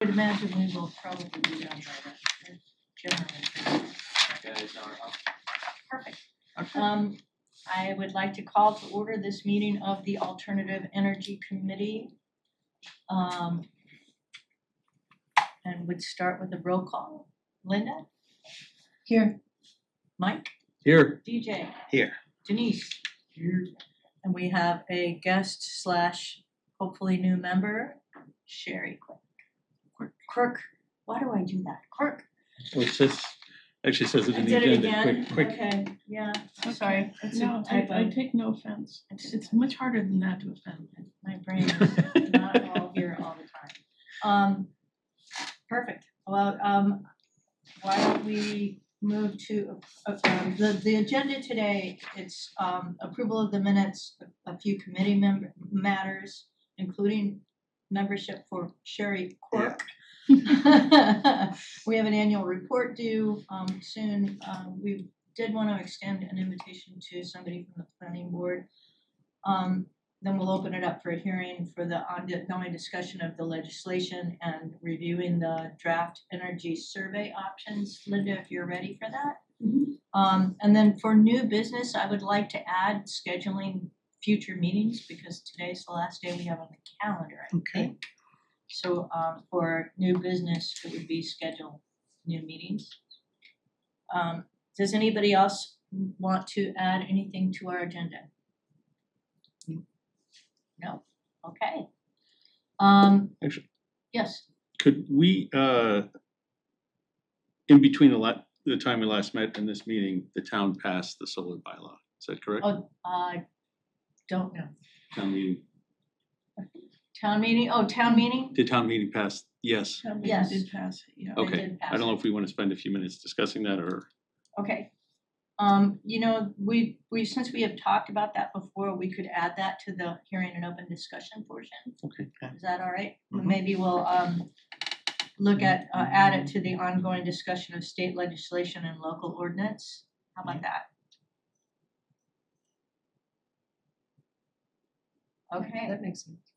I would imagine we will probably be done by then, generally. Perfect. I would like to call to order this meeting of the Alternative Energy Committee. And would start with a roll call. Linda? Here. Mike? Here. DJ? Here. Denise? Here. And we have a guest slash hopefully new member, Sherry Quirk. Why do I do that? Quirk. Oh, it says, actually says it in the did it agenda. again? Quick. Okay, yeah, Okay. sorry. It's No, I take no offense. It's much harder than that to offend. My brain is not all here all the time. Perfect. Well, why don't we move to the agenda today? It's approval of the minutes, a few committee matters, including membership for Sherry Quirk. Yeah. We have an annual report due soon. We did want to extend an invitation to somebody from the planning board. Then we'll open it up for a hearing for the ongoing discussion of the legislation and reviewing the draft energy survey options. Linda, if you're ready for that. Mm-hmm. And then for new business, I would like to add scheduling future meetings because today's the last day we have on the calendar, I think. So for new business, it would be schedule new meetings. Does anybody else want to add anything to our agenda? No. Okay. Actually, yes. could we, in between the time we last met and this meeting, the town passed the solar bylaw. Is that correct? Oh, I don't know. Town meeting. Town meeting? Oh, town meeting? Did town meeting pass? Yes. Yes. Did pass it, yeah. Okay. did pass I don't know it. if we want to spend a few minutes discussing that or. Okay. You know, we since we have talked about that before, we could add that to the hearing and open discussion portion. Okay. Is that all right? Mhm. Maybe we'll look at add it to the ongoing discussion of state legislation and local ordinance. How about that? Okay. That makes sense.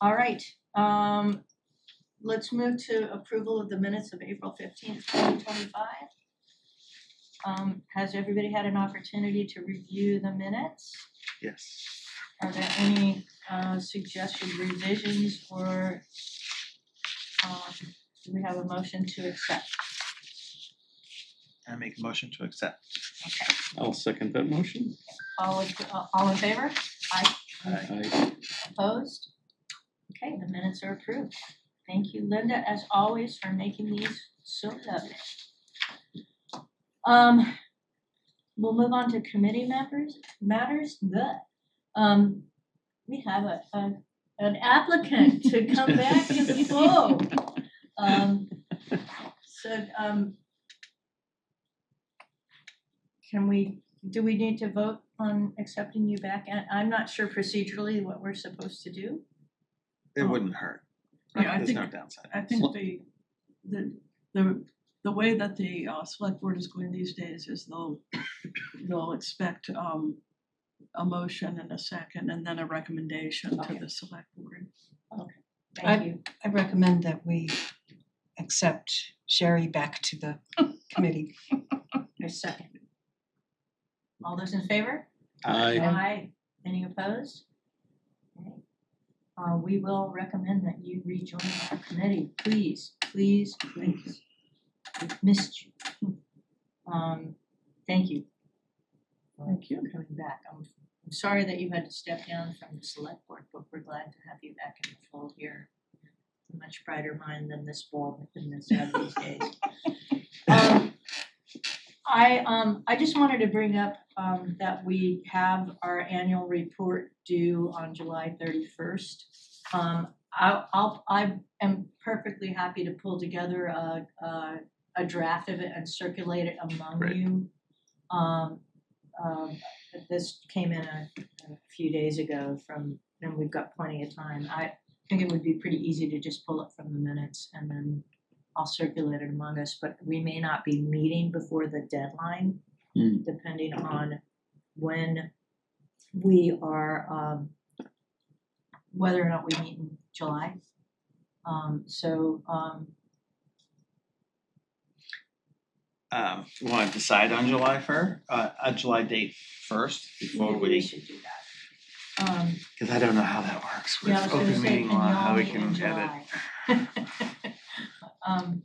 All right. Let's move to approval of the minutes of April 15th, 2025. Has everybody had an opportunity to review the minutes? Yes. Are there any suggested revisions or do we have a motion to accept? I make a motion to accept. Okay. I'll second that motion. All in favor? Aye. Aye. Opposed? Okay, the minutes are approved. Thank you, Linda, as always, for making these so lovely. We'll move on to committee matters. We have an applicant to come back to the flow. Do we need to vote on accepting you back? And I'm not sure procedurally what we're supposed to do. It wouldn't hurt. Yeah, I There's think no downside. I think the way that the select board is going these days is they'll expect a motion and a second and then a recommendation to the select board. Okay, thank you. I recommend that we accept Sherry back to the committee. A second. All those in favor? Aye. Aye. Any opposed? Okay. We will recommend that you rejoin our committee. Please. We've missed you. Thank you. Thank you. For coming back. I'm sorry that you had to step down from the select board, but we're glad to have you back in the fold here. A much brighter mind than this bulb in this these days. I just wanted to bring up that we have our annual report due on July 31st. I am perfectly happy to pull together a draft of it and circulate it among Great. you. This came in a few days ago and we've got plenty of time. I think it would be pretty easy to just pull it from the minutes and then I'll circulate it among us, but we may not be meeting before the deadline, depending on when we are, whether or not we meet in July. So, We wanna decide on July a July date first before maybe we we, should do that. cause I don't know how that works with Yeah, I was gonna open say, meeting can law, y'all how we meet in can edit. July?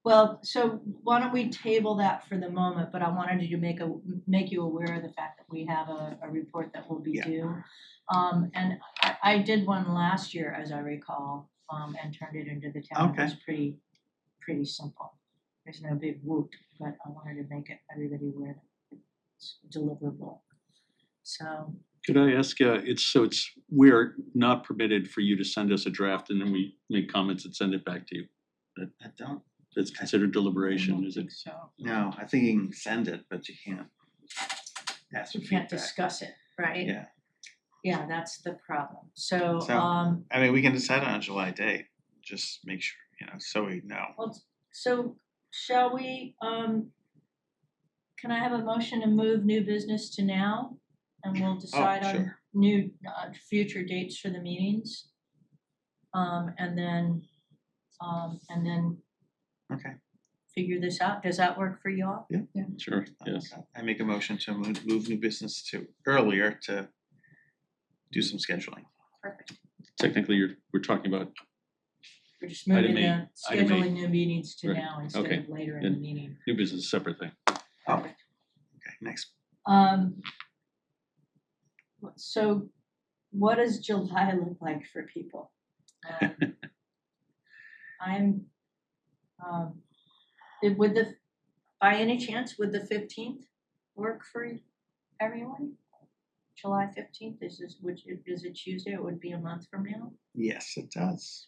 Well, so why don't we table that for the moment, but I wanted to make you aware of the fact that we have a report that will be Yeah. due. And I did one last year, as I recall, and turned it into the town. It was pretty simple. There's no big whoop, but I wanted to make everybody aware that it's deliverable. So, Could I ask, we're not permitted for you to send us a draft and then we make comments and send it back to you. I don't, That's considered deliberation, is it? think so. no, I think you can send it, but you can't ask for we can't feedback. discuss it, right? Yeah, Yeah, that's the problem. So, So- I mean, we can decide on a July date, just make sure, so we know. well, so shall we, can I have a motion to move new business to now? And we'll decide on sure. new, future dates for the meetings? And then Okay. figure this out. Does that work for you all? Sure, yes. I make a motion to move new business to earlier to do some scheduling. Perfect. Technically, we're talking about, We're just moving Item the eight. scheduling new meetings to Right. now instead Okay. of later in the Then- meeting. new business, separate thing. Oh. Perfect. Okay, next. So what does July look like for people? By any chance, would the 15th work for everyone? July 15th, is it Tuesday? It would be a month from now, Yes, it does.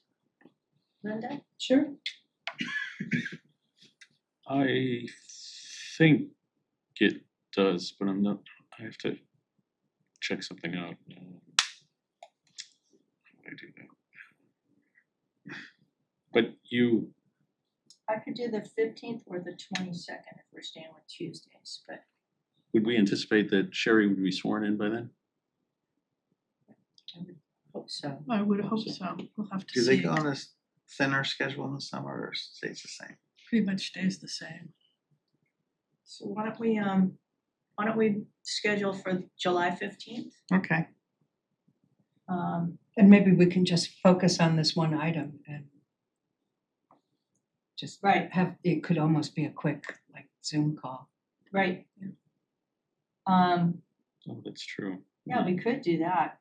Linda? Sure. I think it does, but I'm not, I have to check something out. How do I do that? But I could do the 15th or the 22nd if we're staying with Tuesdays, but would we anticipate that Sherry would be sworn in by then? I would hope so. I would hope so. We'll have to Do they see. go on a thinner schedule in the summer or stays the same? Pretty much stays the same. So why don't we schedule for July 15th? Okay. And maybe we can just focus on this one item and just Right. it could almost be a quick like Zoom call. Right. Oh, that's true. Yeah, we could do that.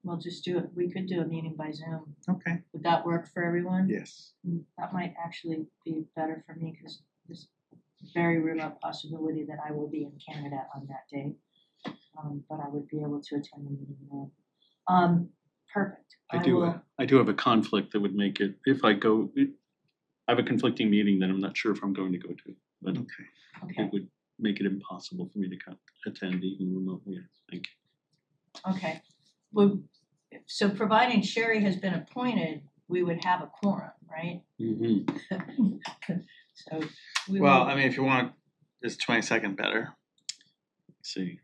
We'll just do it, we could do a meeting by Zoom. Okay. Would that work for everyone? Yes. That might actually be better for me because there's a very remote possibility that I will be in Canada on that day. But I would be able to attend the meeting then. Perfect. I do have a conflict that would make it, if I go, I have a conflicting meeting that I'm not sure if I'm going to go to, but Okay. Okay, it would make it impossible for me to attend even remotely, I think. okay. Well, so providing Sherry has been appointed, we would have a quorum, right? Mm-hmm. So we will. Well, I mean, if you want, is 22nd better? See,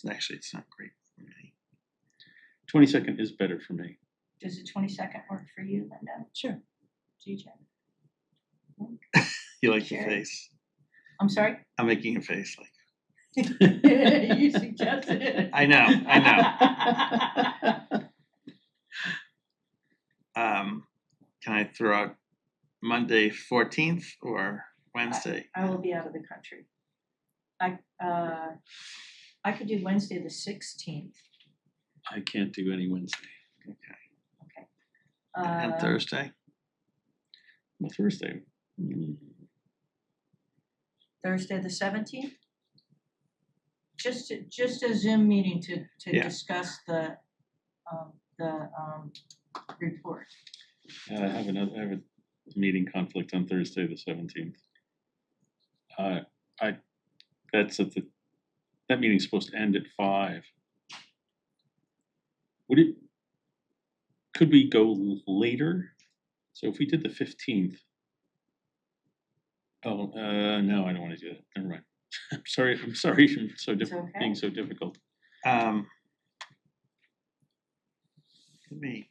Actually, it's not great for me. 22nd is better for me. Does the 22nd work for you, Linda? Sure. DJ? You like the Sure. face? I'm sorry? I'm making a face like. You suggested it. I know. Can I throw out Monday 14th or Wednesday? I will be out of the country. I could do Wednesday the 16th. I can't do any Wednesday. Okay. And Thursday? Well, Thursday. Thursday the 17th? Just a Zoom meeting to Yeah. discuss the report. I have a meeting conflict on Thursday, the 17th. That meeting's supposed to end at 5. Could we go later? So if we did the 15th. Oh, no, I don't want to do that. Never mind. I'm sorry. I'm so It's okay. being so difficult. for me.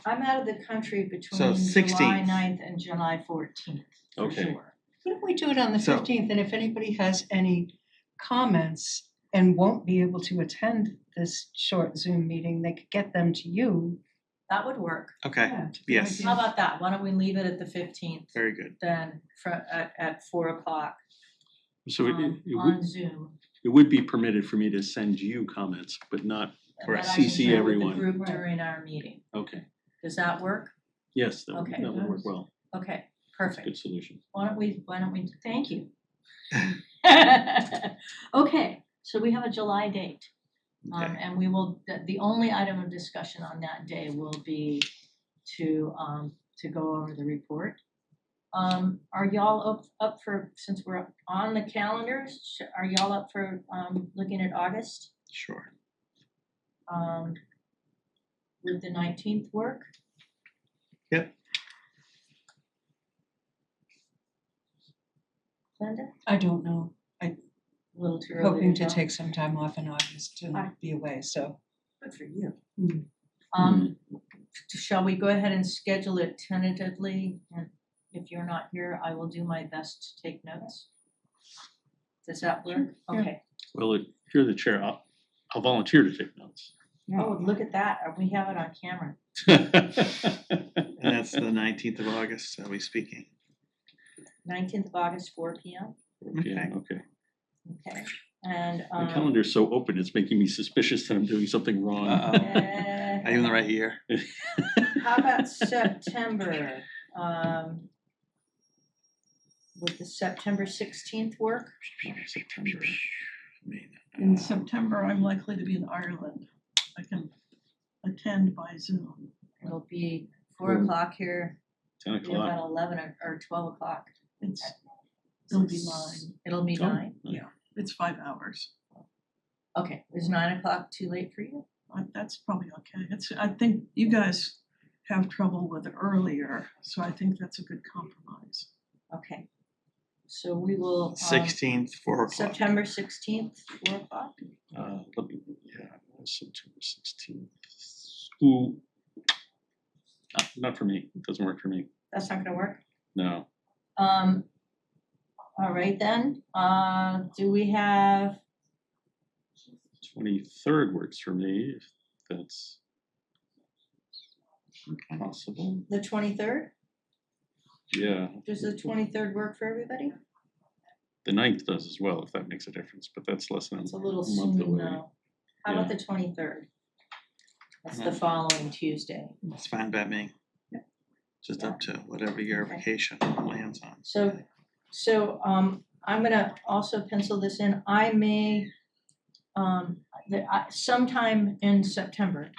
I'm out of the country between So July 16th. 9th and July 14th, for Okay. sure. Why don't we do it on the So- 15th, and if anybody has any comments and won't be able to attend this short Zoom meeting, they could get them to you. That would work. Okay, yes, How about that? Why don't we leave it at the 15th very good. then at 4:00 So on Zoom? it would be permitted for me to send you comments, but not, And then I CC can share everyone. with the group Right. during our meeting. okay, Does that work? yes, that Okay. would work well, Okay, good perfect. solution. Why don't we, thank you. Okay, so we have a July date. Okay. And we will, the only item of discussion on that day will be to go over the report. Are y'all up for, since we're on the calendars, are y'all up for looking at August? Sure. Would the 19th work? Yep. Linda? I don't know, A little too early hoping to to tell. take some time off in August and Alright. be away, so. Good for you. Hmm. Shall we go ahead and schedule it tentatively? And if you're not here, I will do my best to take notes. Does that work? yeah. Okay. Well, if you're the chair, I'll volunteer to take notes. Oh, look at that. We have it on camera. And that's the 19th of August, are we speaking? 19th of August, 4 p.m. Yeah, okay. Okay. And My calendar's so open, it's making me suspicious that I'm doing something wrong. Are you in the right year? How about September? Would the September 16th work? September. In September, I'm likely to be in Ireland. I can attend by Zoom. It'll be 4 o'clock here. 10 It'll be o'clock. about 11 or 12 o'clock. It'll be 9. It'll be Oh, 9. Yeah. It's 5 hours. Okay. Is 9 o'clock too late for you? That's probably okay. I think you guys have trouble with earlier, so I think that's a good compromise. Okay. So we will. 16th, 4 o'clock. September 16th, 4 o'clock. Let me, yeah, September 16th. Ooh. Not for me, it doesn't work for me, That's not gonna work. no. All right then. Do we have? 23rd works for me, if that's possible. The 23rd? Yeah, Does the 23rd work for everybody? the 9th does as well, if that makes a difference, but that's less than It's a little a month soon away. though. How about the 23rd? That's the following Tuesday. It's fine by me. Just up to whatever your Okay. vacation lands on. So I'm gonna also pencil this in. I may sometime in September,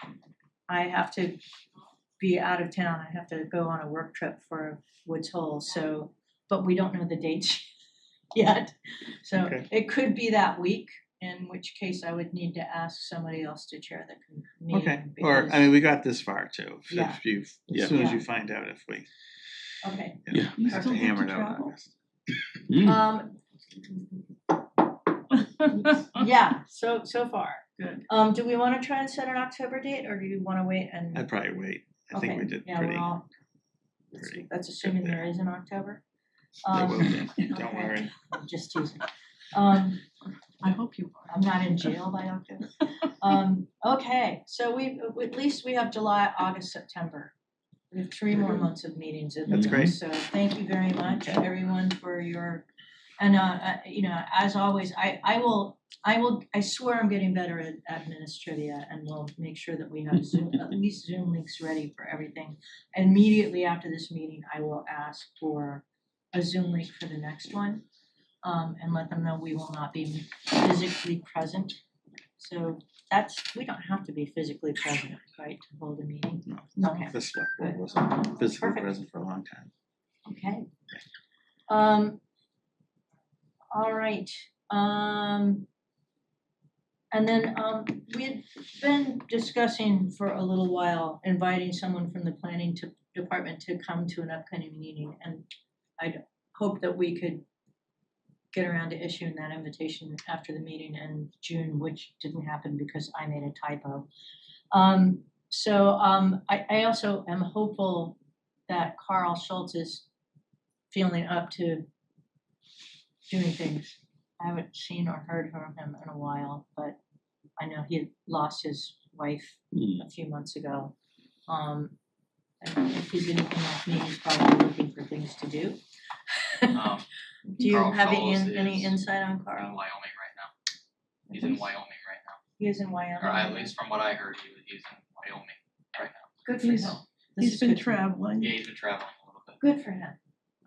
I have to be out of town. I have to go on a work trip for Woods Hole, so, but we don't know the dates yet. So Okay. it could be that week, in which case I would need to ask somebody else to chair the meeting. Okay, or, because- I mean, we got this far too. If Yeah. you, Yeah. as soon as Yeah. you find out if we Okay. Yeah. You have still to get hammer to it out. travel? Mm. Yeah, so far. Good. Do we wanna try and set an October date, or do you wanna wait and? I'd probably wait. I think we Okay, did yeah, pretty, we're all, pretty. that's assuming there is an October. There will be, don't okay. worry. I'm just teasing. I hope you are. I'm not in jail by October. Okay, so at least we have July, August, September. We have 3 more months of meetings in That's there, great. so thank you very much, Okay. everyone, for your, and you know, as always, I swear I'm getting better at administrivia, and we'll make sure that we have Zoom, at least Zoom links ready for everything. Immediately after this meeting, I will ask for a Zoom link for the next one, and let them know we will not be physically present. So we don't have to be physically present, right, to hold a meeting? No, Okay. the select board wasn't physically Perfect. present for a long time. Okay. All right, and then we had been discussing for a little while, inviting someone from the planning department to come to an upcoming meeting, and I'd hope that we could get around to issuing that invitation after the meeting in June, which didn't happen because I made a typo. So I also am hopeful that Carl Schultz is feeling up to doing things. I haven't seen or heard from him in a while, but I know he had lost his wife a few months ago. And if he's anything like me, he's probably looking for things to do. Do you Carl have Schultz any is insight on in Carl? Wyoming right now. He's in Wyoming right now. He is in Wyoming. Or at least from what I heard, he's in Wyoming right now. Good for He's- him. This He's is been good for him. traveling. Yeah, he's been traveling a little bit. Good for him.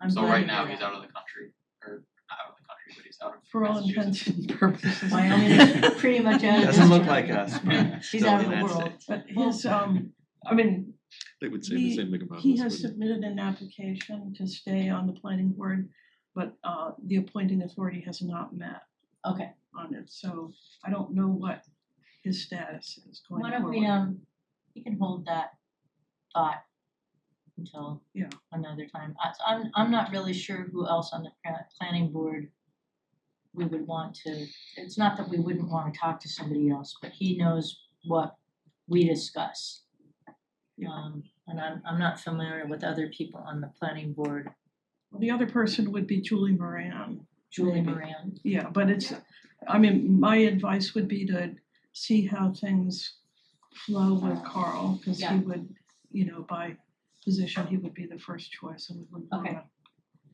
I'm So glad right to now hear he's that. out of the country, or not out of the country, but he's out of For all Massachusetts. intents and purposes. Wyoming is pretty much out of Doesn't look this like country. us, but She's still out of the the United world. States. But his, I mean, They would say the same thing about us. he has wouldn't submitted an application to stay on the planning board, but the appointing authority has not met Okay, on it, so I don't know what his status is going why forward. don't we, you can hold that thought until Yeah. another time. I'm not really sure who else on the planning board we would want to, it's not that we wouldn't wanna talk to somebody else, but he knows what we discuss. Yeah. And I'm not familiar with other people on the planning board. The other person would be Julie Moran. Julie Maybe. Moran. Yeah, but it's, I mean, my advice would be to see how things flow with Carl, cause Yeah. he would, you know, by position, he would be the first choice and we wouldn't Okay. wanna.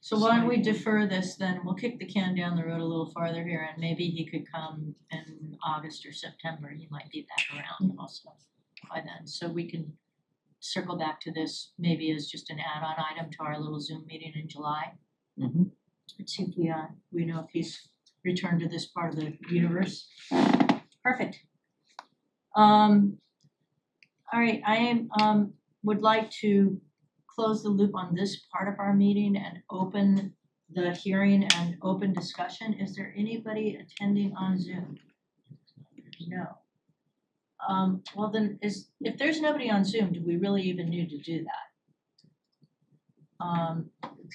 So why don't we Slide. defer this then, we'll kick the can down the road a little farther here and maybe he could come in August or September, he might be back around also by then, so we can circle back to this maybe as just an add-on item to our little Zoom meeting in July. Mhm. Let's see if we know if he's returned to this part of the universe. Perfect. All right, I am would like to close the loop on this part of our meeting and open the hearing and open discussion. Is there anybody attending on Zoom? No. Well then, if there's nobody on Zoom, do we really even need to do that?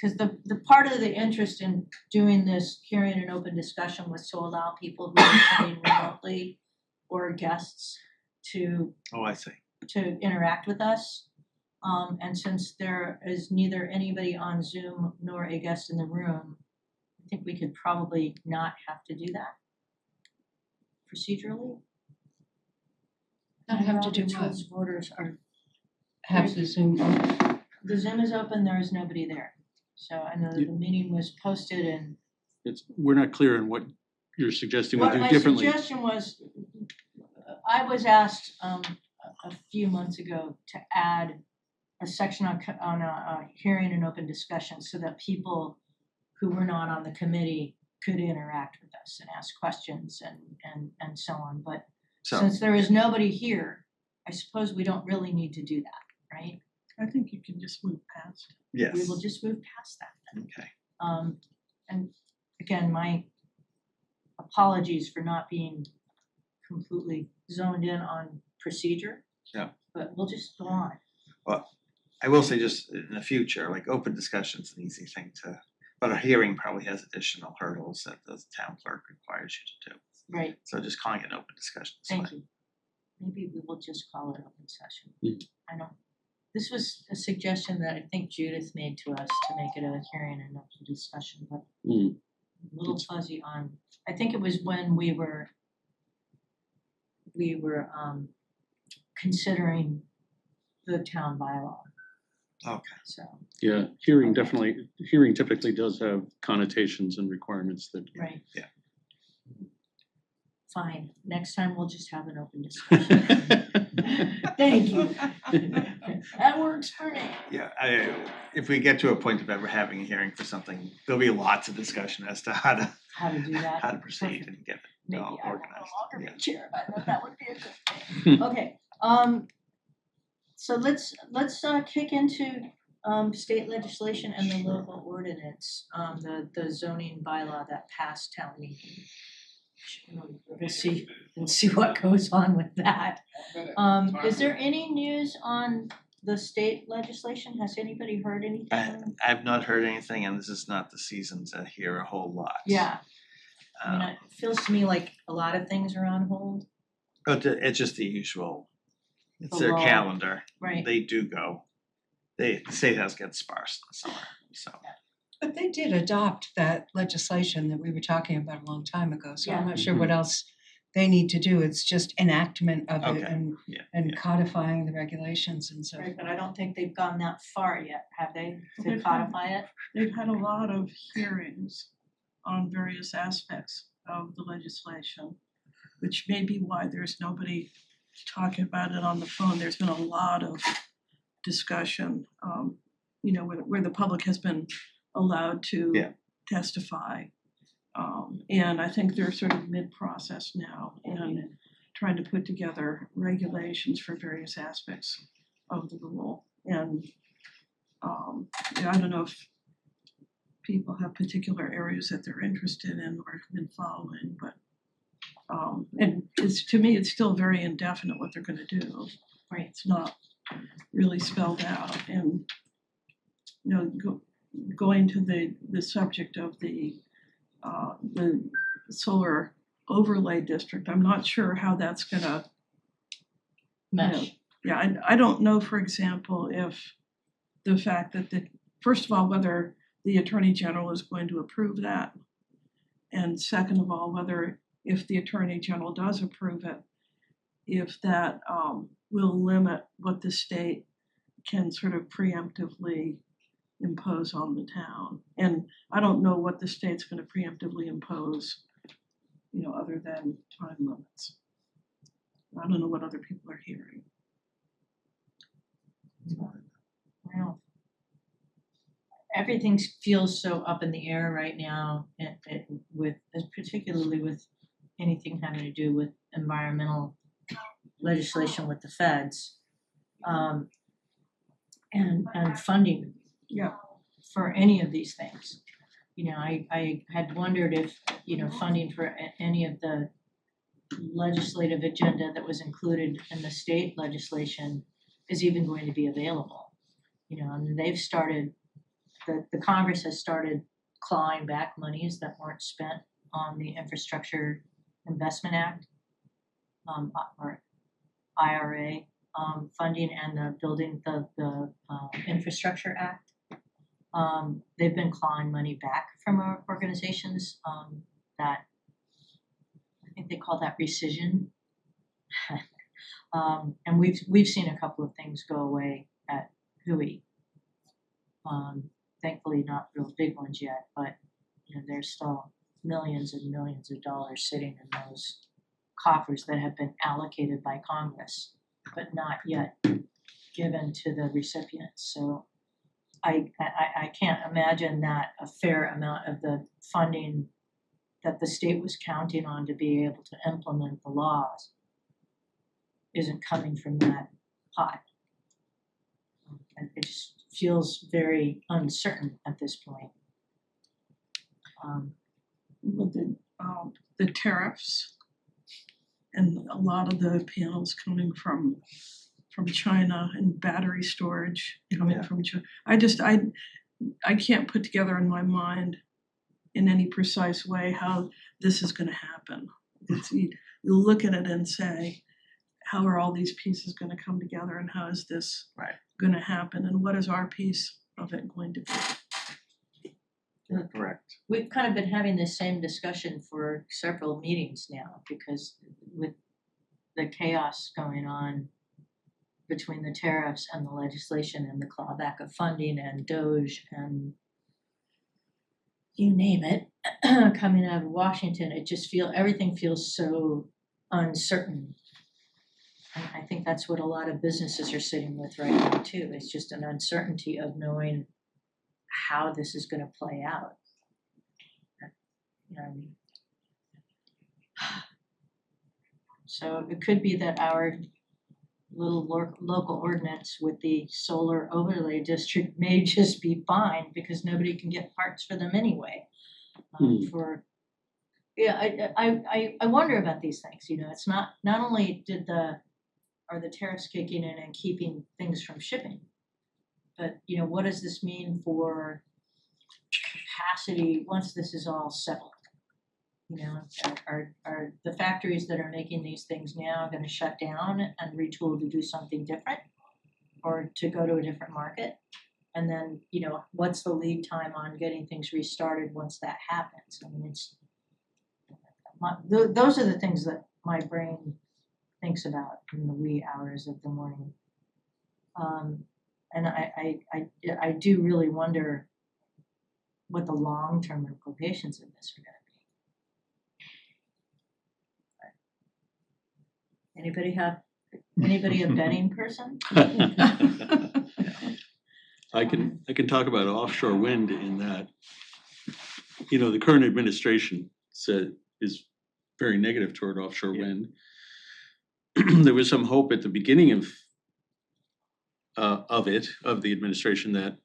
Cause the part of the interest in doing this hearing and open discussion was to allow people who are attending remotely or guests to Oh, I see. interact with us. And since there is neither anybody on Zoom nor a guest in the room, I think we could probably not have to do that procedurally. Not have to do Robert's what? Rules of Orders are, Have the Zoom on. the Zoom is open, there is nobody there. So I know that the meeting was posted and we're not clear on what you're suggesting we do differently. what my suggestion was, I was asked a few months ago to add a section on a hearing and open discussion so that people who were not on the committee could interact with us and ask questions and so on, but So, since there is nobody here, I suppose we don't really need to do that, right? I think you can just move past. yes, We will just move past that then. okay. And again, my apologies for not being completely zoned in on procedure. Yeah. But we'll just go on. I will say just in the future, like open discussion's an easy thing to, but a hearing probably has additional hurdles that the town clerk requires you to do. Right, So just calling it an open discussion is fine. thank you. Maybe we will just call it open session. Mm. I don't, this was a suggestion that I think Judith made to us to make it a hearing and open discussion, but Mm. a little fuzzy on, I think it was when we were considering the town bylaw, Okay, so, Yeah, hearing typically does have connotations and requirements that right. Yeah. Fine, next time we'll just have an open discussion. Thank you. That works for me. yeah, if we get to a point of ever having a hearing for something, there'll be lots of discussion as to how to How to do that. proceed Perfect. and get it Maybe all I will no organized. longer Yeah. be chair, I know that would be a good thing. Okay, so let's kick into state legislation and the local ordinance, the zoning bylaw that passed town meeting. We'll see what goes on with that. Is there any news on the state legislation? Has anybody heard anything? I've not heard anything, and this is not the season to hear a whole lot. Yeah, I mean, Um, it feels to me like a lot of things are on hold. But it's just the usual It's The their law. calendar. Right. They do go. The state house gets sparse in the summer, so. But they did adopt that legislation that we were talking about a long time ago, so I'm Yeah. not sure what else they need to do. It's just enactment of it Okay. and Yeah, and yeah. codifying the regulations and so. Right, but I don't think they've gone that far yet, have they, to They've had- codify it? They've had a lot of hearings on various aspects of the legislation, which may be why there's nobody talking about it on the phone. There's been a lot of discussion, where the public has been allowed to Yeah. testify. And I think they're sort of mid-process now and trying to put together regulations for various aspects of the rule. And I don't know if people have particular areas that they're interested in or have been following, but and to me, it's still very indefinite what they're gonna do. Right. It's not really spelled out and, going to the subject of the solar overlay district, I'm not sure how that's gonna, Mesh. yeah, I don't know, for example, if the fact that first of all, whether the Attorney General is going to approve that. And second of all, whether if the Attorney General does approve it, if that will limit what the state can sort of preemptively impose on the town. And I don't know what the state's gonna preemptively impose, other than time limits. I don't know what other people are hearing. Wow. Everything feels so up in the air right now, particularly with anything having to do with environmental legislation with the feds, and funding. Yeah. For any of these things. I had wondered if, funding for any of the legislative agenda that was included in the state legislation is even going to be available. They've started, the Congress has started clawing back monies that weren't spent on the Infrastructure Investment Act, or IRA, funding and the building the Infrastructure Act. They've been clawing money back from our organizations, that I think they call that rescission. And we've seen a couple of things go away at Hui. Thankfully not real big ones yet, but there's still millions and millions of dollars sitting in those coffers that have been allocated by Congress, but not yet given to the recipients. So I can't imagine that a fair amount of the funding that the state was counting on to be able to implement the laws isn't coming from that pot. And it just feels very uncertain at this point. With the tariffs and a lot of the panels coming from China and battery storage coming from China. I can't put together in my mind in any precise way how this is gonna happen. You look at it and say, how are all these pieces gonna come together and how is this gonna happen and what is our piece of it going to be? Correct. We've kind of been having this same discussion for several meetings now because with the chaos going on between the tariffs and the legislation and the clawback of funding and DOGE and you name it, coming out of Washington, everything feels so uncertain. And I think that's what a lot of businesses are sitting with right now too. It's just an uncertainty of knowing how this is gonna play out. So it could be that our little local ordinance with the solar overlay district may just be fine because nobody can get parts for them anyway. I wonder about these things, it's not only are the tariffs kicking in and keeping things from shipping, but what does this mean for capacity once this is all settled? You know, are the factories that are making these things now gonna shut down and retool to do something different? Or to go to a different market? And then, you know, what's the lead time on getting things restarted once that happens? I mean, those are the things that my brain thinks about in the wee hours of the morning. And I do really wonder what the long-term implications of this are gonna be. Anybody a betting person? I can talk about offshore wind in that, you know, the current administration is very negative toward offshore wind. There was some hope at the beginning of the administration that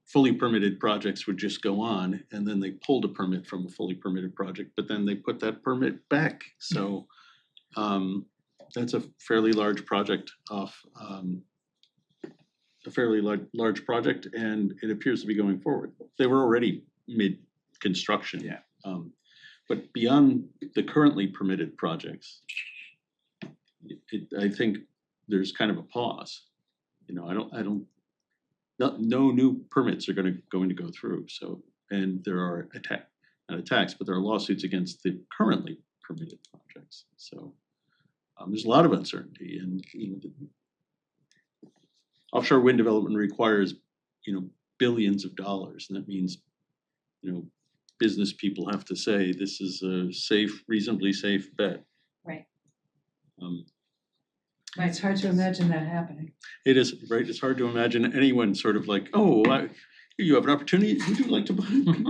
fully permitted projects would just go on, and then they pulled a permit from a fully permitted project, but then they put that permit back. So that's a fairly large project large project, and it appears to be going forward. They were already mid-construction. Yeah. But beyond the currently permitted projects, I think there's kind of a pause. You know, no new permits are going to go through. So, and there are not attacks, but there are lawsuits against the currently permitted projects. So there's a lot of uncertainty, and you know, offshore wind development requires, you know, billions of dollars, and that means, you know, business people have to say this is a reasonably safe bet. Right. It's hard to imagine that happening. It is, right? It's hard to imagine anyone sort of like, oh, you have an opportunity. Would you like to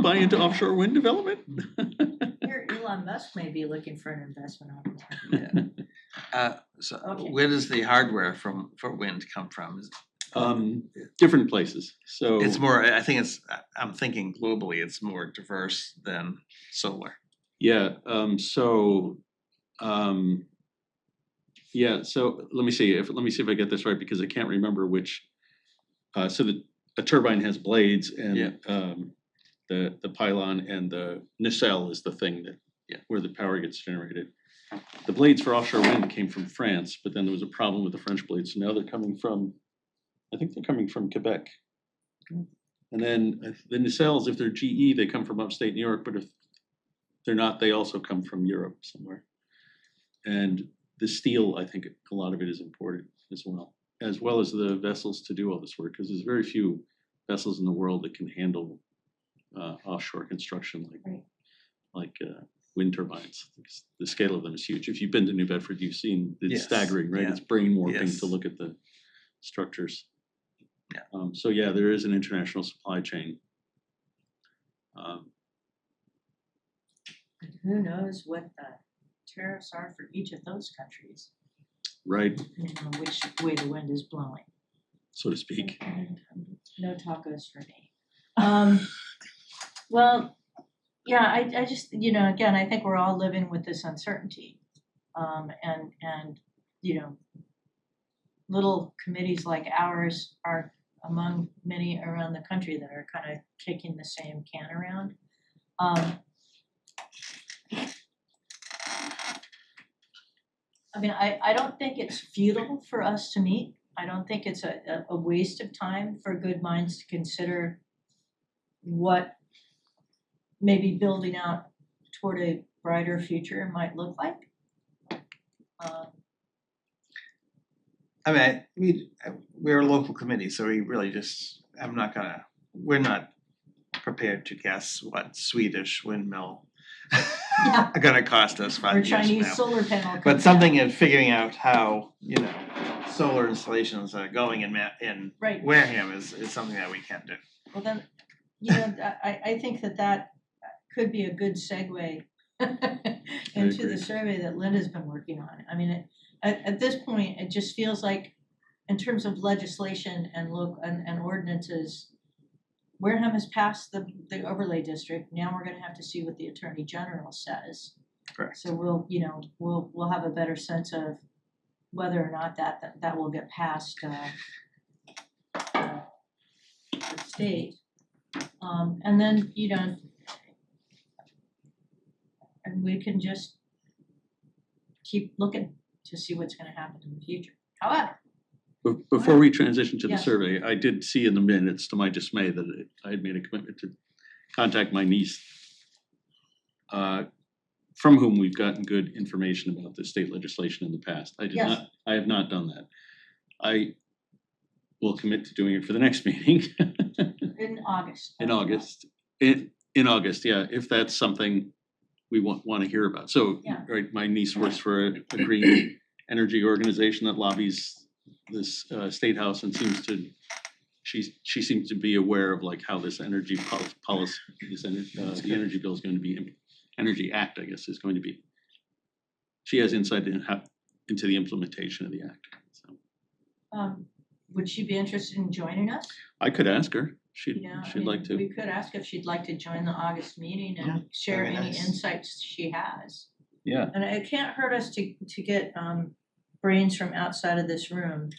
buy into offshore wind development? Here, Elon Musk may be looking for an investment opportunity. So Okay. where does the hardware for wind come from? Different places. So It's more, I'm thinking globally, it's more diverse than solar. yeah. So let me see if I get this right, because I can't remember which. So a turbine has blades, and the pylon and the nacelle is the thing that where the power gets generated. The blades for offshore wind came from France, but then there was a problem with the French blades, so now they're coming from, I think they're coming from Quebec. And then the nacelles, if they're GE, they come from upstate New York, but if they're not, they also come from Europe somewhere. And the steel, I think a lot of it is imported as well as the vessels to do all this work, because there's very few vessels in the world that can handle offshore construction like wind turbines. The scale of them is huge. If you've been to New Bedford, you've seen it's staggering, right? Yeah. It's brain warping Yes. to look at the structures. Yeah. So yeah, there is an international supply chain. Who knows what the tariffs are for each of those countries, Right, depending on which way the wind is blowing. so to speak. No tacos for me. Well, yeah, I just, you know, again, I think we're all living with this uncertainty. And, you know, little committees like ours are among many around the country that are kind of kicking the same can around. I mean, I don't think it's futile for us to meet. I don't think it's a waste of time for good minds to consider what maybe building out toward a brighter future might look like. I mean, we're a local committee, so we really we're not prepared to guess what Swedish windmill Yeah. are gonna cost us 5 Or years from Chinese now. solar panel. But something in figuring out how, you know, solar installations are going in Right. Wareham is something that we can do. Well then, you know, I think that could be a good segue into agree. the survey that Linda's been working on. I mean, at this point, it just feels like, in terms of legislation and ordinances, Wareham has passed the overlay district. Now we're going to have to see what the Attorney General says. Correct. So we'll have a better sense of whether or not that will get passed the state. And then, you know, we can just keep looking to see what's gonna happen in the future. However, Before we transition to the Yes. survey, I did see in the minutes, to my dismay, that I had made a commitment to contact my niece, from whom we've gotten good information about the state legislation in the past. Yes. I have not done that. I will commit to doing it for the next meeting in August. in August. In August, yeah, if that's something we want to hear about. So, Yeah. right, my niece works for a green energy organization that lobbies this state house and she seems to be aware of like how this energy policy, the energy bill is going to be, Energy Act, I guess, is going to be. She has insight into the implementation of the act. So Would she be interested in joining us? I could ask her. She'd Yeah, I like mean, to. we could ask if she'd like to join the August meeting Yeah, and share very any nice. insights she has. Yeah. And it can't hurt us to get brains from outside of this room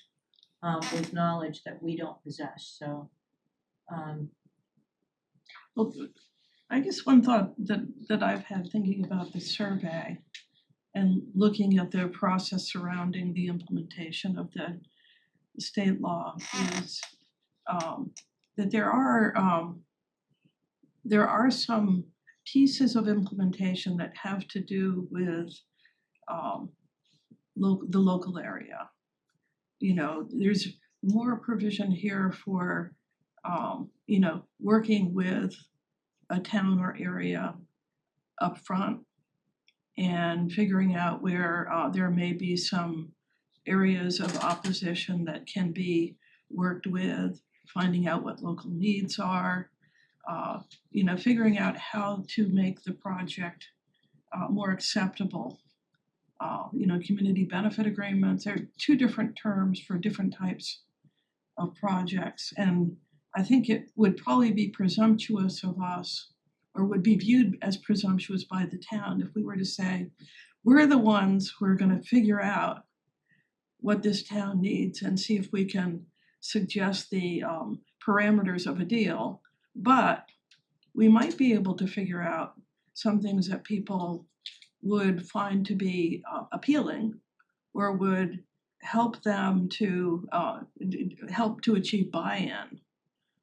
with knowledge that we don't possess, so. Well, I guess one thought that I've had thinking about the survey and looking at the process surrounding the implementation of the state law is that there are some pieces of implementation that have to do with the local area. You know, there's more provision here for working with a town or area up front and figuring out where there may be some areas of opposition that can be worked with, finding out what local needs are, figuring out how to make the project more acceptable. Community benefit agreements, there are two different terms for different types of projects. And I think it would probably be presumptuous of us, or would be viewed as presumptuous by the town if we were to say, we're the ones who are gonna figure out what this town needs and see if we can suggest the parameters of a deal. But we might be able to figure out some things that people would find to be appealing or would help them to help to achieve buy-in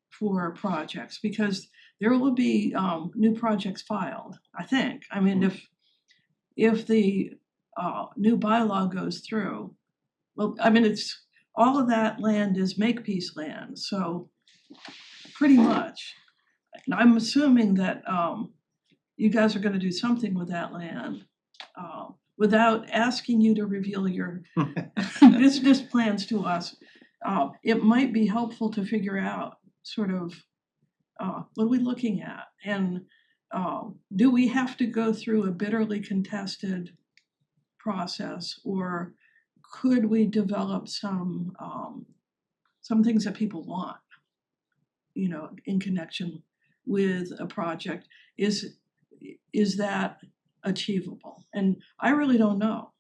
for projects, because there will be new projects filed, I think. I mean, if the new bylaw goes through, well, I mean, it's all of that land is Makepeace land, so pretty much. And I'm assuming that you guys are gonna do something with that land without asking you to reveal your business plans to us. It might be helpful to figure out sort of what are we looking at? And do we have to go through a bitterly contested process, or could we develop some things that people want, in connection with a project? Is that achievable? And I really don't know.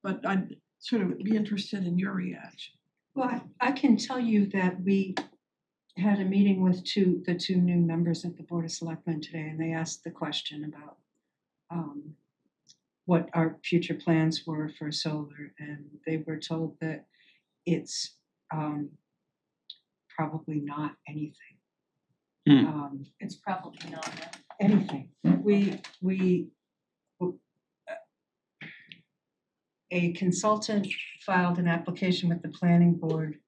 But I'd sort of be interested in your reaction. Well, I can tell you that we had a meeting with the two new members of the Board of Selectmen today, and they asked the question about what our future plans were for solar, and they were told that it's probably not anything. It's probably not, yeah. Anything. A consultant filed an application with the planning board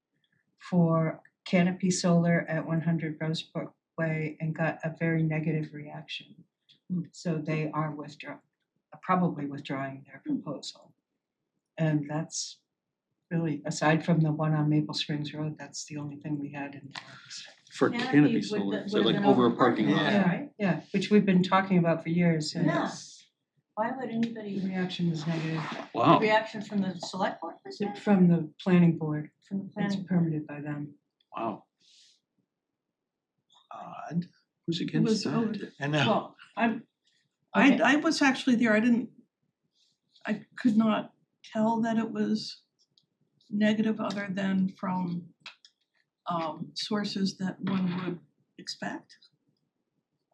for canopy solar at 100 Rosebrook Way and got a very negative reaction. So they are probably withdrawing their proposal. And that's really, aside from the one on Maple Springs Road, that's the only thing we had in the works. For canopy solar, so like over a parking lot. Yeah. Right? Yeah, which we've been talking about for years, and Yeah. Why would the anybody, reaction was negative. Wow, reaction from the select board, was it? From the planning board, From the it's planning? permitted by them. wow. Odd. Who's It against was that? over the, I know. well, Okay. I was actually there. I could not tell that it was negative other than from sources that one would expect.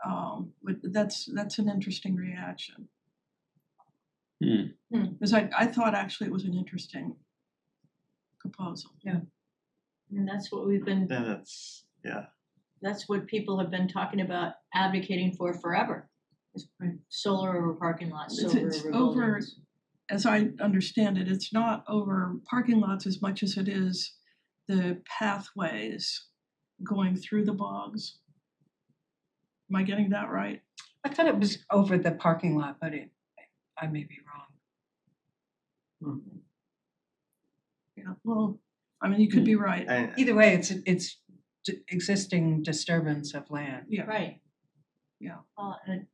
But that's an interesting reaction. Hmm. Because I thought actually it was an interesting proposal. And that's what we've been, Then it's, yeah, that's what people have been talking about advocating for forever. Is solar over parking lots, solar It's over over- buildings. As I understand it, it's not over parking lots as much as it is the pathways going through the bogs. Am I getting that right? I thought it was over the parking lot, but I may be wrong. Yeah, well, I mean, you could be right. Either way, it's existing disturbance of land. Yeah. Right. Yeah. Well, and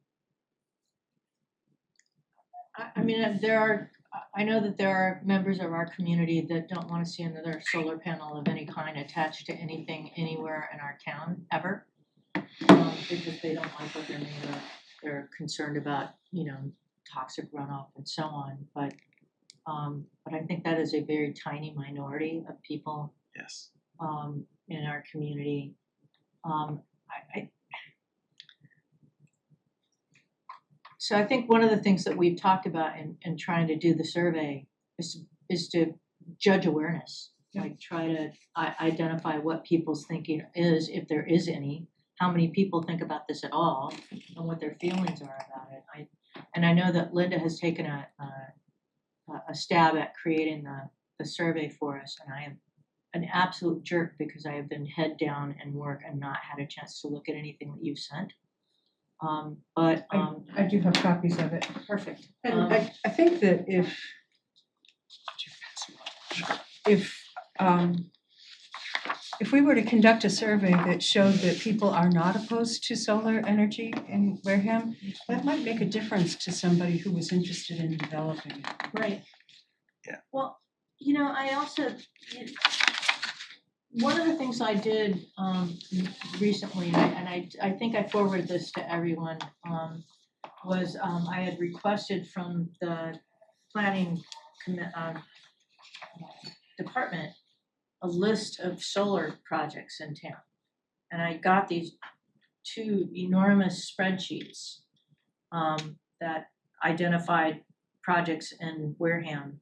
I mean, I know that there are members of our community that don't wanna see another solar panel of any kind attached to anything anywhere in our town, ever. Because they don't like what they're made of, they're concerned about, toxic runoff and so on, but I think that is a very tiny minority of people yes. in our community. So I think one of the things that we've talked about in trying to do the survey is to judge awareness. Like try to identify what people's thinking is, if there is any, how many people think about this at all, and what their feelings are about it. I know that Linda has taken a stab at creating the survey for us, and I am an absolute jerk because I have been head down in work and not had a chance to look at anything that you've sent. But I do have copies of it. perfect. And I think that if we were to conduct a survey that showed that people are not opposed to solar energy in Wareham, that might make a difference to somebody who was interested in developing it. Right. Yeah. Well, I also, one of the things I did recently, and I think I forwarded this to everyone, was I had requested from the planning department a list of solar projects in town. And I got these 2 enormous spreadsheets that identified projects in Wareham.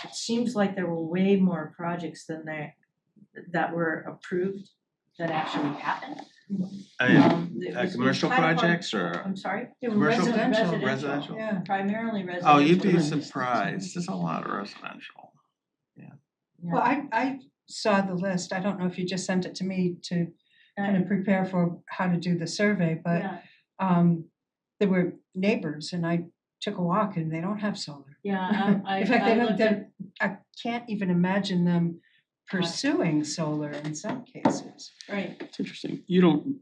It seems like there were way more projects than that were approved that actually happened. I mean, It was commercial kind of hard- projects or, I'm sorry? They were Commercial? residential. Yeah. Primarily residential. oh, you'd be surprised, there's a lot of residential. Yeah. Well, I saw the list. I don't know if you just sent it to me to kind of prepare for how to do the survey, but Yeah, there were neighbors and I took a walk and they don't have solar. yeah, I In fact, I looked at, I can't even imagine them pursuing solar in some cases. right, It's interesting. You don't,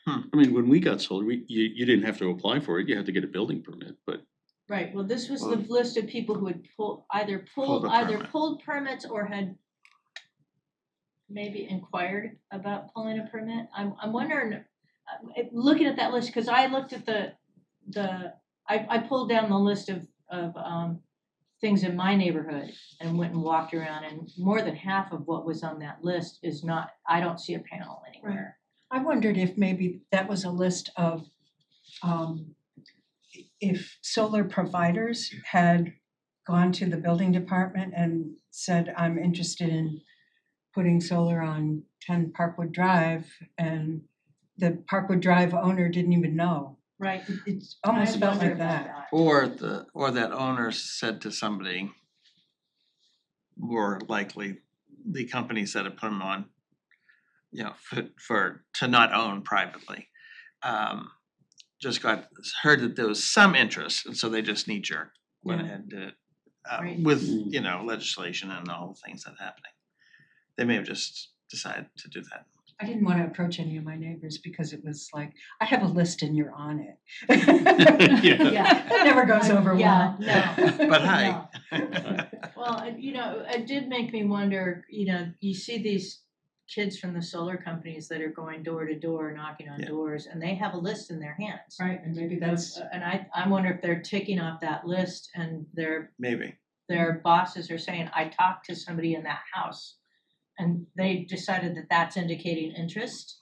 I mean, when we got solar, you didn't have to apply for it, you had to get a building permit, but right, well, this was the Well- list of people who had Pulled a permit. pulled permits or had maybe inquired about pulling a permit. I'm wondering, looking at that list, cause I looked at I pulled down the list of things in my neighborhood and went and walked around, and more than half of what was on that list is not, I don't see a panel anywhere. I wondered if maybe that was a list of if solar providers had gone to the building department and said, I'm interested in putting solar on 10 Parkwood Drive, and the Parkwood Drive owner didn't even know. Right. It almost I felt wonder like about that. Or that owner said to somebody, more likely, the companies that have put them on, to not own privately, just heard that there was some interest, and so they just knee-jerk went Yeah. ahead and did it. Right. With, legislation and all the things that are happening. They may have just decided to do that. I didn't want to approach any of my neighbors because it was like, I have a list and you're on it. Yeah. Yeah. That never goes over Yeah, well. no. But hi. Well, it did make me wonder, you see these kids from the solar companies that are going door to door, knocking on Yeah. doors, and they have a list in their hands. Right, and maybe that's, And I wonder if they're ticking off that list and Maybe. their bosses are saying, I talked to somebody in that house, and they decided that that's indicating interest.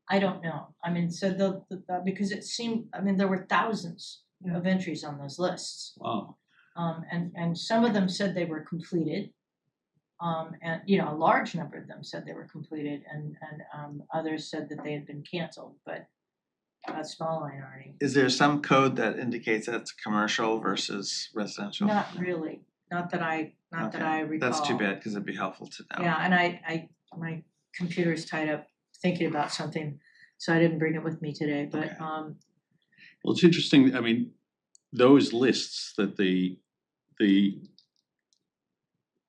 I don't know. I mean, so because it seemed, I mean, there were thousands of entries on those lists. Wow. And some of them said they were completed. And you know, a large number of them said they were completed, and others said that they had been canceled, but a small minority. Is there some code that indicates that's commercial versus residential? Not really, not that I recall. That's too bad, because it'd be helpful to know. Yeah, and I my computer's tied up thinking about something, so I didn't bring it with me today, but Okay. Well, it's interesting, I mean, those lists that the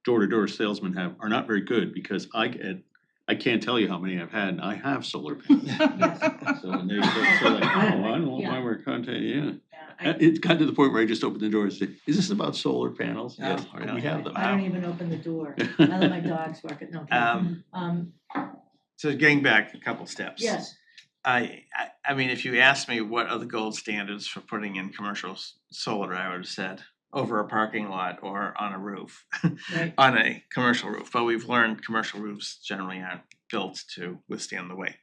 door-to-door salesmen have are not very good, because I can't tell you how many I've had, and I have solar panels. So and they're like, oh, I don't know why we're contacting you. yeah, It got to the point where I just opened the door and said, is this about solar panels? Oh, Yes, all right, we have them. I don't even open the door. I let my dogs work it. No. Um, So getting back a couple steps. Yes. I mean, if you asked me what are the gold standards for putting in commercial solar, I would have said over a parking lot or on a roof, Right. on a commercial roof. But we've learned commercial roofs generally aren't built to withstand the weight.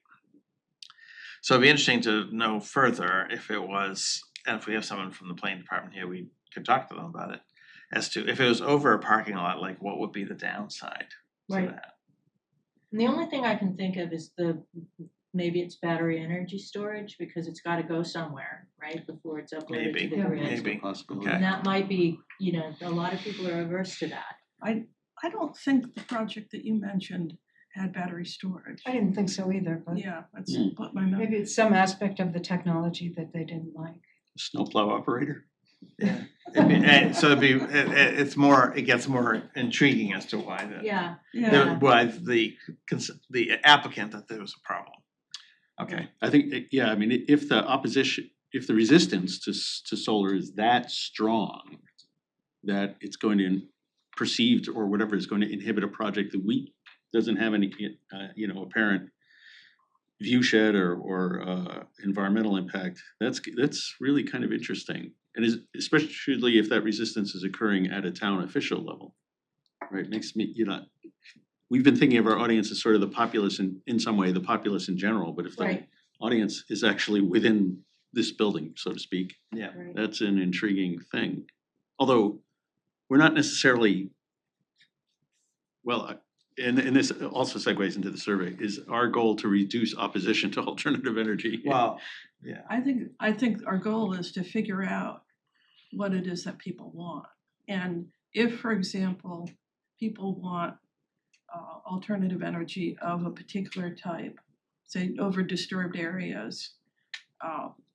So it'd be interesting to know further if it was, and if we have someone from the planning department here, we could talk to them about it, as to if it was over a parking lot, like what would be the downside to Right. that? And the only thing I can think of is maybe it's battery energy storage, because it's gotta go somewhere, right, before it's uploaded Maybe, to the grid. maybe. Possibility. Okay. And that might be, you know, a lot of people are averse to that. I don't think the project that you mentioned had battery storage. I didn't think so either, but Yeah, that's Mm. what my memory. maybe it's some aspect of the technology that they didn't like. Snowplow operator? Yeah. So it's more, it gets more intriguing as to why Yeah, Yeah, why the applicant that there was a problem. Okay. I think, yeah, I mean, if the resistance to solar is that strong, that it's going to perceived or whatever is going to inhibit a project that doesn't have any, apparent viewshed or environmental impact, that's really kind of interesting. And especially if that resistance is occurring at a town official level, right? Makes me, we've been thinking of our audience as sort of the populace in some way, the populace in general, but if the right, audience is actually within this building, so to speak, Yeah. right. that's an intriguing thing. Although, we're not necessarily, well, and this also segues into the survey, is our goal to reduce opposition to alternative energy? Well, yeah. I think our goal is to figure out what it is that people want. And if, for example, people want alternative energy of a particular type, say over disturbed areas,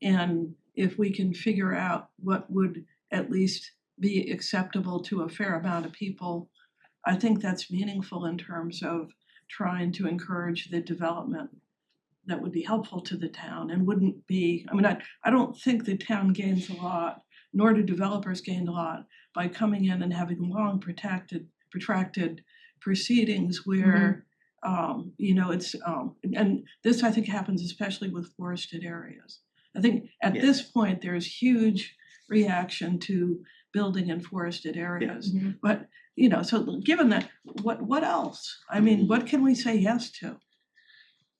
and if we can figure out what would at least be acceptable to a fair amount of people, I think that's meaningful in terms of trying to encourage the development that would be helpful to the town and wouldn't be, I mean, I don't think the town gains a lot, nor do developers gain a lot by coming in and having long protracted proceedings where, it's, and this I think happens especially with forested areas. I think at this point, there's huge reaction to building in forested areas. Mhm. But, so given that, what else? I mean, what can we say yes to?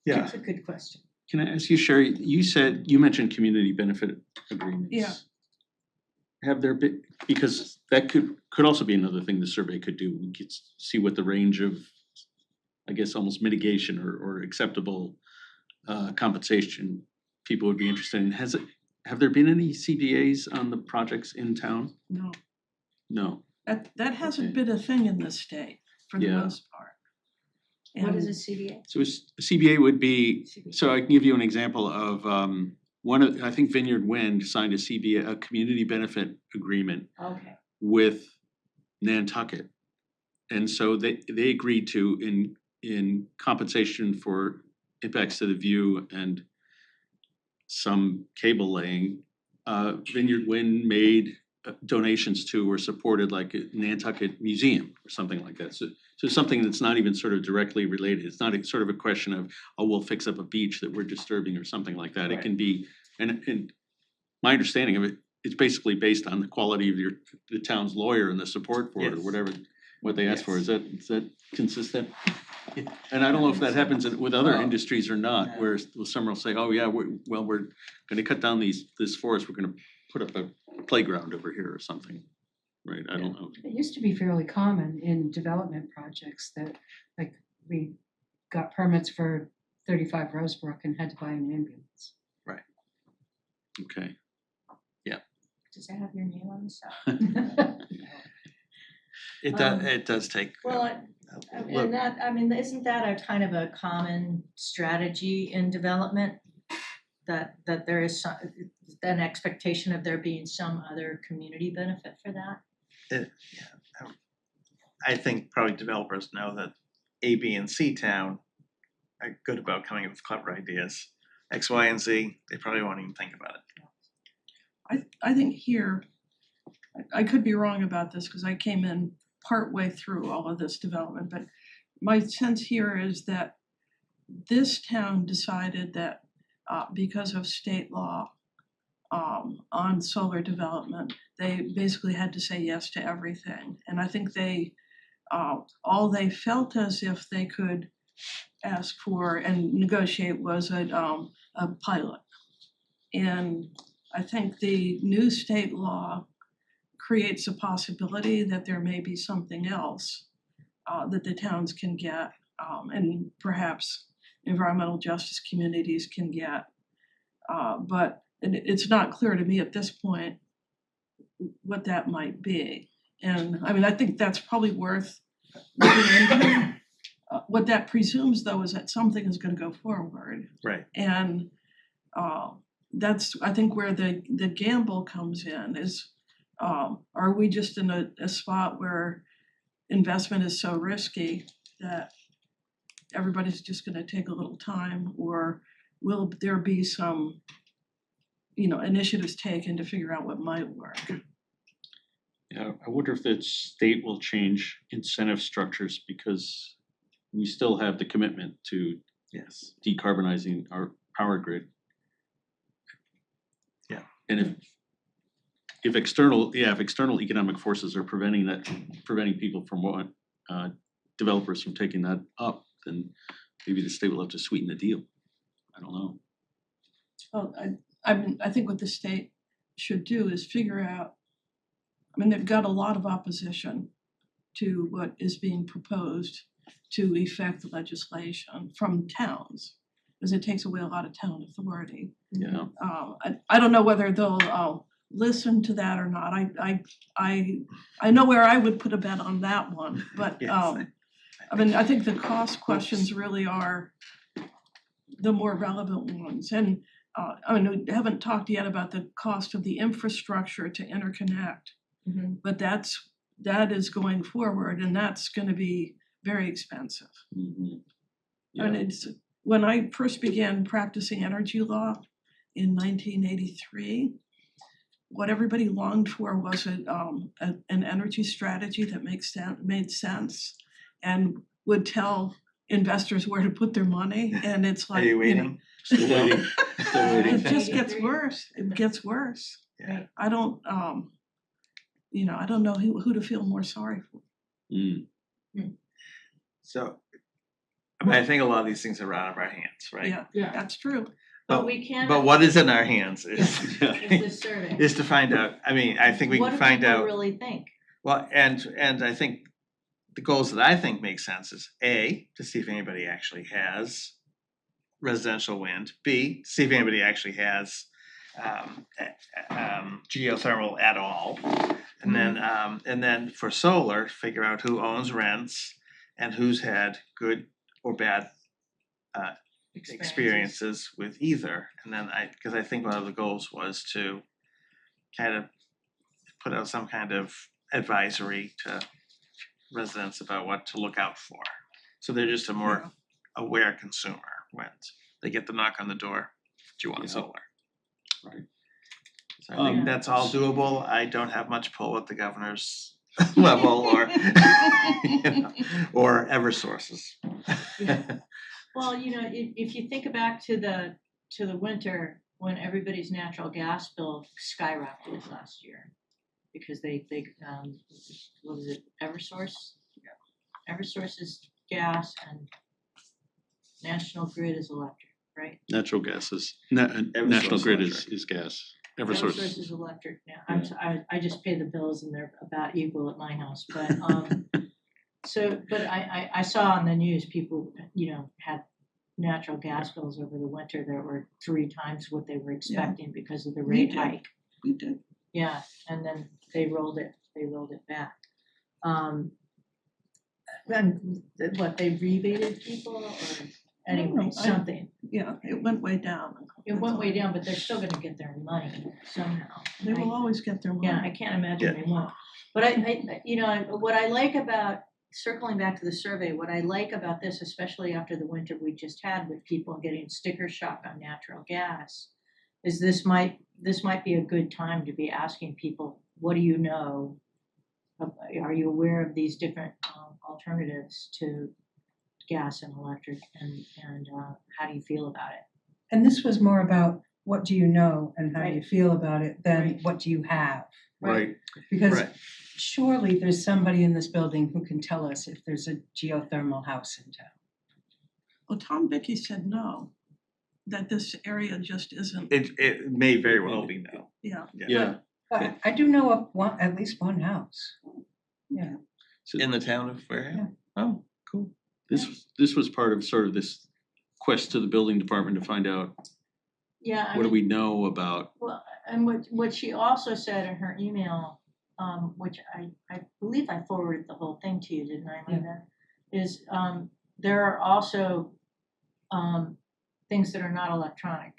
Yeah. That's a good question. Can I ask you, Sherry, you mentioned community benefit agreements. Yeah. Have there been, because that could also be another thing the survey could do, we could see what the range of, I guess, almost mitigation or acceptable compensation people would be interested in. Have there been any CBAs on the projects in town? No, No. that hasn't Okay. been a thing in this state for the Yeah. most part. What is And- a CDA? So a CBA would be, so I can give you an example of I think Vineyard Wind signed a CBA, a community benefit agreement Okay, with Nantucket. And so they agreed to, in compensation for impacts to the view and some cable laying, Vineyard Wind made donations to or supported like a Nantucket Museum or something like that. So something that's not even sort of directly related. It's not sort of a question of, we'll fix up a beach that we're disturbing or something like that. It Right. can be, and my understanding of it, it's basically based on the quality of the town's lawyer and the support for it or Yes. whatever, what they asked for. Yes. Is that consistent? And I don't know if that happens with other Well, industries or not, yeah. where some will say, oh yeah, we're gonna cut down this forest, we're gonna put up a playground over here or something, right? I don't know. It used to be fairly common in development projects that, like, we got permits for 35 Rosebrook and had to buy an ambulance. Okay. Does it have your name on the side? It does take. Well, look, and that, I mean, isn't that a kind of a common strategy in development? That there is an expectation of there being some other community benefit for that? I think probably developers know that A, B, and C town are good about coming up with clever ideas. X, Y, and Z, they probably won't even think about it. I think here, I could be wrong about this because I came in partway through all of this development, but my sense here is that this town decided that because of state law on solar development, they basically had to say yes to everything. And I think they all they felt as if they could ask for and negotiate was a pilot. And I think the new state law creates a possibility that there may be something else that the towns can get, and perhaps environmental justice communities can get. But it's not clear to me at this point what that might be. And I mean, I think that's probably worth looking into. What that presumes, though, is that something is going to go forward. Right. And that's, I think, where the gamble comes in is, are we just in a spot where investment is so risky that everybody's just gonna take a little time, or will there be some, initiatives taken to figure out what might work? Yeah, I wonder if the state will change incentive structures because we still have the commitment to Yes. decarbonizing our power grid. Yeah. And if external economic forces are preventing people from developers from taking that up, then maybe the state will have to sweeten the deal. I don't know. Well, I think what the state should do is figure out, they've got a lot of opposition to what is being proposed to effect the legislation from towns, because it takes away a lot of town authority. Yeah. I don't know whether they'll listen to that or not. I know where I would put a bet on that one, but Yes. I think the cost questions really are the more relevant ones. And we haven't talked yet about the cost of the infrastructure to interconnect, but that is going forward, and that's going to be very expensive. Mm-hmm. And it's when I first began practicing energy law in 1983. What everybody longed for was an energy strategy that made sense and would tell investors where to put their money. And it's like, Are you waiting? Still waiting. Still waiting. it just gets worse. It gets worse. Yeah. I don't know who to feel more sorry for. Mm. So, I think a lot of these things are out of our hands, right? Yeah, that's true. But we can. But what is in our hands is Is this survey. is to find out. I think we can find What do out. people really think? Well, and I think the goals that I think make sense is A, to see if anybody actually has residential wind. B, see if anybody actually has geothermal at all. And then for solar, figure out who owns, rents, and who's had good or bad experiences with either. And then because I think one of the goals was to kind of put out some kind of advisory to residents about what to look out for. So they're just a more aware consumer when they get the knock on the door, do you want solar? Right. So I think that's all doable. I don't have much pull at the governor's level or or Eversource's. Well, if you think back to the winter when everybody's natural gas bill skyrocketed last year because they what was it, Eversource? Yeah. Eversource's gas and National Grid is electric, right? Natural gas is, Eversource National Grid Electric. is gas. Eversource Eversource. is electric now. I just pay the bills and they're about equal at my house, but so, but I saw on the news, people, had natural gas bills over the winter that were 3 times what they were expecting because of the We rate did. hike. We did. Yeah, and then they rolled it back. And what, they rebated people or anyway, I- something. Yeah, it went way down. It went way down, but they're still gonna get their money somehow. They will always get their money. Yeah, I can't imagine they won't. But what I like about, circling back to the survey, what I like about this, especially after the winter we just had with people getting sticker shock on natural gas, is this might be a good time to be asking people, what do you know? Are you aware of these different alternatives to gas and electric, and how do you feel about it? And this was more about what do you know and how do you Right. feel about it than Right. what do you have? Right. Because Right. surely there's somebody in this building who can tell us if there's a geothermal house in town. Well, Tom Bickey said no, that this area just isn't, It may very well be no. yeah. Yeah. But I do know of at least one house. In the town of Wareham? Yeah. Oh, cool. This was part of sort of this quest to the building department to find out Yeah, I what do mean, we know about. well, and what she also said in her email, which I believe I forwarded the whole thing to you, didn't I, Linda? Is there are also things that are not electronic,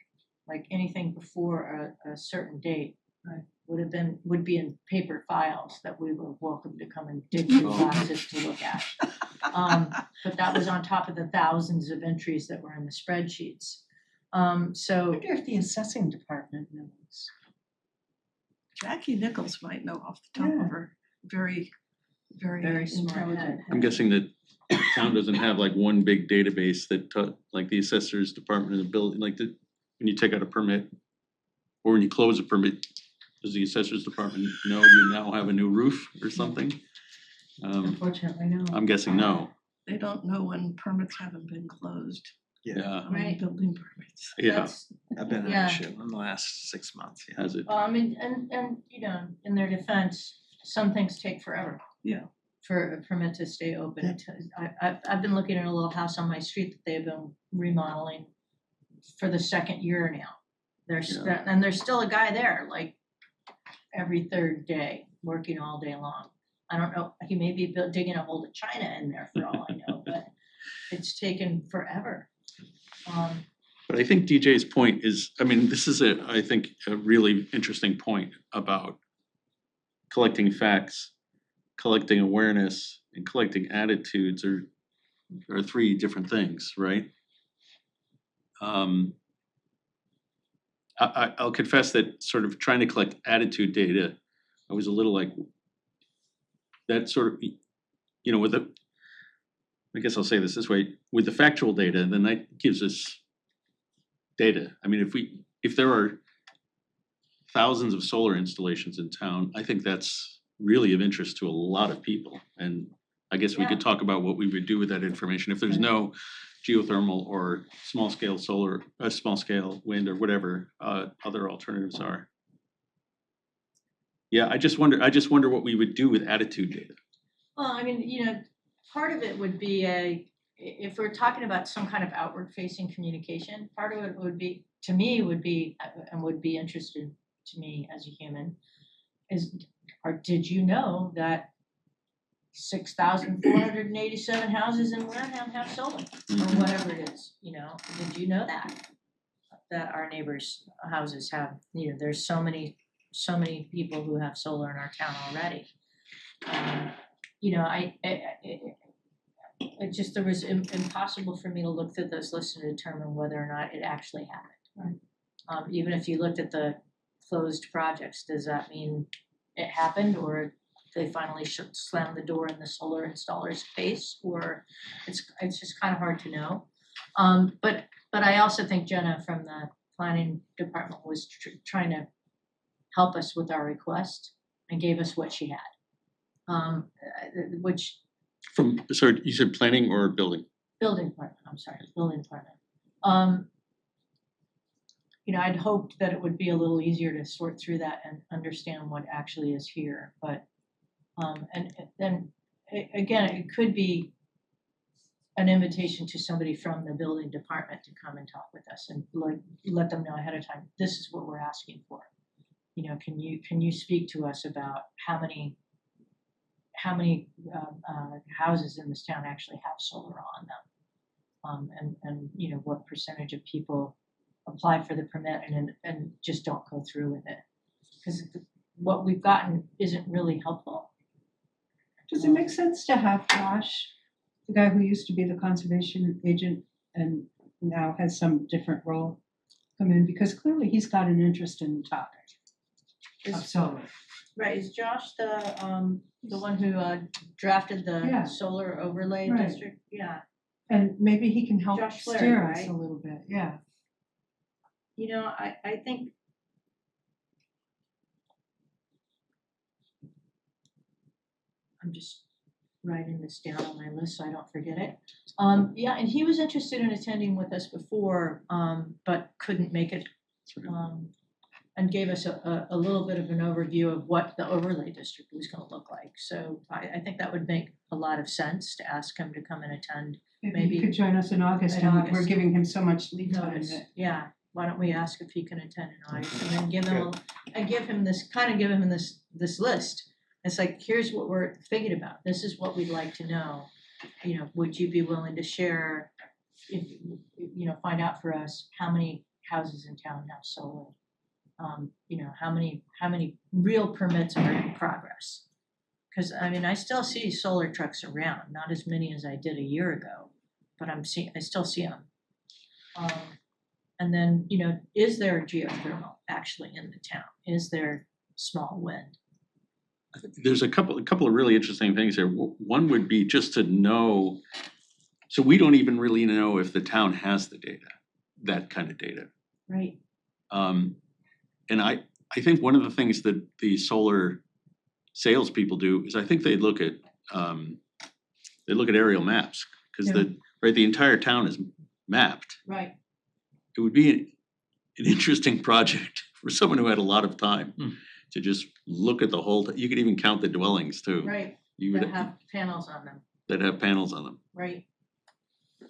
like anything before a certain date. Right. Would be in paper files that we were welcome to come and dig through boxes to look at. But that was on top of the thousands of entries that were in the spreadsheets. I So wonder if the assessing department knows. Jackie Nichols might know off the top Yeah. of her very, very Very smart intelligent head. I'm guessing that town doesn't have like one big database that like the assessor's department of the building, like when you take out a permit or when you close a permit, does the assessor's department know you now have a new roof or something? Unfortunately, no. I'm guessing no. They don't know when permits haven't been closed, Yeah. Right. building permits. Yeah. that's, I've been in Yeah. that shit in the last 6 months, yeah. Has it? and in their defense, some things take forever. Yeah. For a permit to stay open. I've been looking at a little house on my street that they've been remodeling for the second year now. And there's still a guy there, like every third day, working all day long. I don't know, he may be digging a hole to China in there for all I know, but it's taken forever. But I think DJ's point is, I mean, this is I think a really interesting point about collecting facts, collecting awareness, and collecting attitudes are 3 different things, right? I'll confess that sort of trying to collect attitude data, I was a little like, that sort of, with I guess I'll say this way, with the factual data, then that gives us data. I mean, if there are thousands of solar installations in town, I think that's really of interest to a lot of people. And I guess we could talk about what we would do with that information if there's no geothermal or small scale solar, small scale wind or whatever other alternatives are. Yeah, I just wonder what we would do with attitude data. Well, I mean, part of it would be if we're talking about some kind of outward facing communication, part of it would be, to me, would be interested to me as a human, did you know that 6,487 houses in Wareham have solar, or whatever it is, did you know that our neighbors' houses have, there's so many people who have solar in our town already. It just, there was impossible for me to look through this list and determine whether or not it actually happened. Even if you looked at the closed projects, does that mean it happened, or they finally slammed the door in the solar installer's face, or it's just kind of hard to know. But I also think Jenna from the planning department was trying to help us with our request and gave us what she had, which Sorry, you said planning or building? building department, building department. You know, I'd hoped that it would be a little easier to sort through that and understand what actually is here, but, and then, again, it could be an invitation to somebody from the building department to come and talk with us and let them know ahead of time, this is what we're asking for. You know, can you speak to us about how many houses in this town actually have solar on them? And you know, what percentage of people apply for the permit and just don't go through with it? Because what we've gotten isn't really helpful. Does it make sense to have Josh, the guy who used to be the conservation agent and now has some different role, come in? Because clearly he's got an interest in the topic of solar. Right, is Josh the one who drafted the Yeah. solar overlay Right. district? Yeah. And maybe he can help Josh Flaherty, steer us right? a little bit, yeah. You know, I think I'm just writing this down on my list so I don't forget it. Yeah, and he was interested in attending with us before, but couldn't make it. And gave us a little bit of an overview of what the overlay district was gonna look like. So I think that would make a lot of sense to ask him to come and attend. Maybe Maybe he could join us in August in and August. we're giving him so much lead time Notice, that. yeah, why don't we ask if he can attend in August and then give him this list. It's like, here's what we're thinking about, this is what we'd like to know. You know, would you be willing to share, if, you know, find out for us how many houses in town have solar? You know, how many real permits are in progress? Because I mean, I still see solar trucks around, not as many as I did a year ago, but I still see them. And then, you know, is there geothermal actually in the town? Is there small wind? There's a couple of really interesting things here. One would be just to know, so we don't even really know if the town has the data, that kind of data. Right. And I think one of the things that the solar salespeople do is I think they look at aerial maps, because the entire town is mapped. Right. It would be an interesting project for someone who had a lot of time to just look at the whole, you could even count the dwellings too. Right. You would That have panels on them. that have panels on them. Right.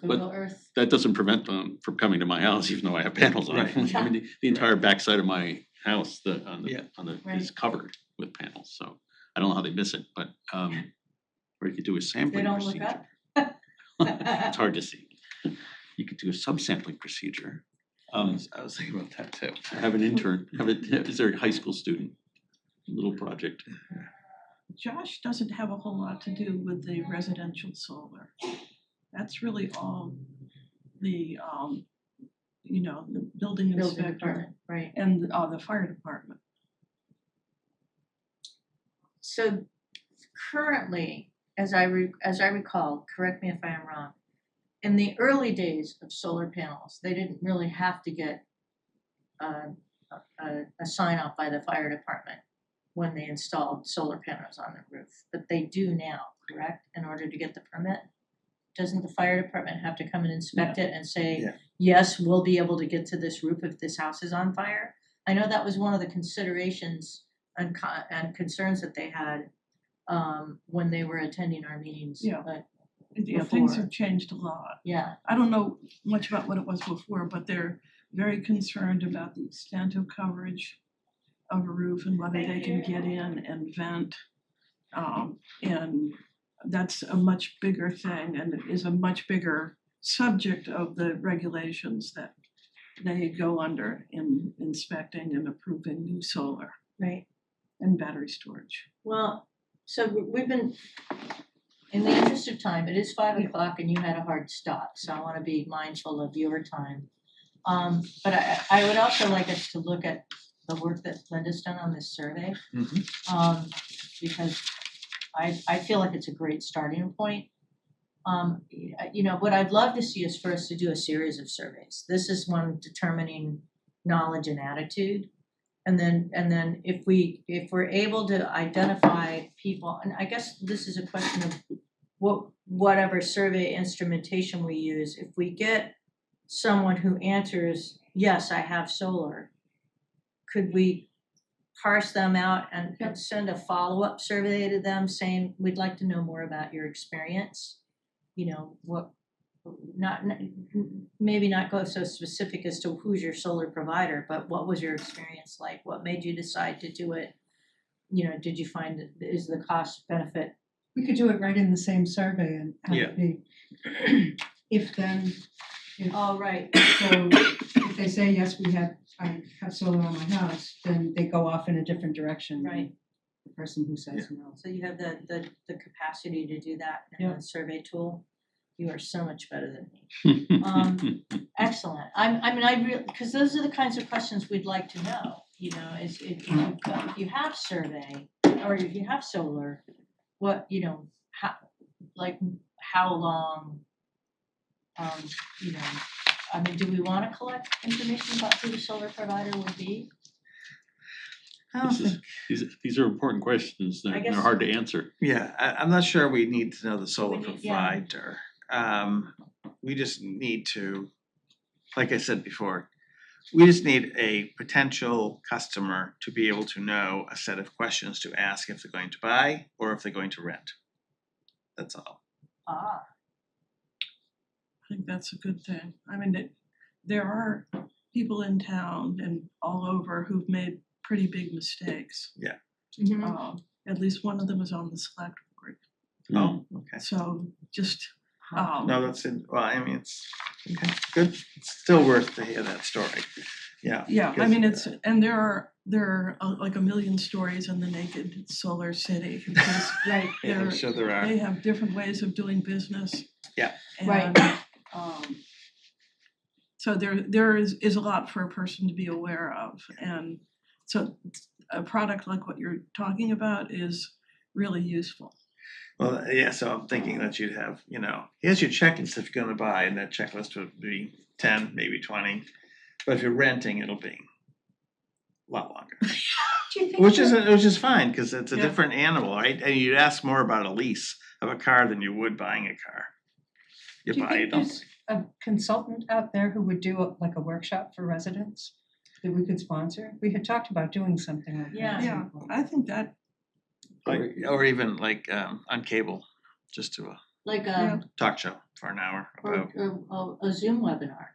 But Google Earth. That doesn't prevent them from coming to my house, even though I have panels on it. Right. I mean, the entire backside of my house, Yeah. Right. is covered with panels, so I don't know how they miss it, but or you could do a They sampling don't look procedure. up. It's hard to see. You could do a subsampling procedure. I was thinking about that too. Have an intern, is there a high school student, little project. Josh doesn't have a whole lot to do with the residential solar. That's really all the, you know, the building Building inspector department, right. and the fire department. So currently, as I recall, correct me if I am wrong, in the early days of solar panels, they didn't really have to get a sign off by the fire department when they installed solar panels on the roof, but they do now, correct? In order to get the permit? Doesn't the fire department have to come and inspect it and say, Yeah. yes, we'll be able to get to this roof if this house is on fire? I know that was one of the considerations and concerns that they had when they were attending our meetings. Yeah. But Yeah, things before. have changed a lot. yeah, I don't know much about what it was before, but they're very concerned about the extent of coverage of a roof and whether they can get in and vent. And that's a much bigger thing and it is a much bigger subject of the regulations that they go under in inspecting and approving new solar right. and battery storage. Well, so we've been, in the interest of time, it is 5 o'clock and you had a hard stop, so I want to be mindful of your time. But I would also like us to look at the work that Linda's done on this survey. Because I feel like it's a great starting point. You know, what I'd love to see is for us to do a series of surveys. This is one determining knowledge and attitude. And then if we're able to identify people, and I guess this is a question of whatever survey instrumentation we use, if we get someone who answers, yes, I have solar, could we parse them out and send a follow-up survey to them saying, we'd like to know more about your experience? You know, maybe not go so specific as to who's your solar provider, but what was your experience like? What made you decide to do it? You know, did you find, is the cost benefit? We could do it right in the same survey and have it be if then, Oh, right. so if they say, yes, I have solar on my house, then they go off in a different direction than Right. the person who says no. So you have the capacity to do that in the survey tool. You are so much better than me. Excellent. Because those are the kinds of questions we'd like to know. You know, is if you have survey or if you have solar, what, you know, how long, you know, I mean, do we want to collect information about who the solar provider would be? These are important questions, I they're guess- hard to answer. Yeah, I'm not sure we need to know the solar We need- provider. We just need to, like I said before, we just need a potential customer to be able to know a set of questions to ask if they're going to buy or if they're going to rent. That's all. Ah, I think that's a good thing. I mean, there are people in town and all over who've made pretty big mistakes. mhm. At least one of them is on the select board. Oh, okay. So just, No, that's in, well, I mean, it's, okay, good. It's still worth to hear that story. Yeah. yeah, I because- mean, and there are like a million stories in the Naked Solar City because Right. Yeah, I'm sure there are. they have different ways of doing business. Yeah. Right. And so there is a lot for a person to be aware of, and so a product like what you're talking about is really useful. Well, yeah, so I'm thinking that you'd have, you know, here's your checklist if you're gonna buy, and that checklist would be 10, maybe 20. But if you're renting, it'll be a lot longer. Do you think Which that- is fine, because it's a Yeah. different animal, right? And you'd ask more about a lease of a car than you would buying a car. You Do you buy think it, there's a consultant out there who would do like a workshop for residents that we could sponsor? We had talked about doing something like that. Yeah. at Yeah, some point. I think that, or even like on cable, just to a Like Yeah. talk show for an hour about. or a Zoom webinar,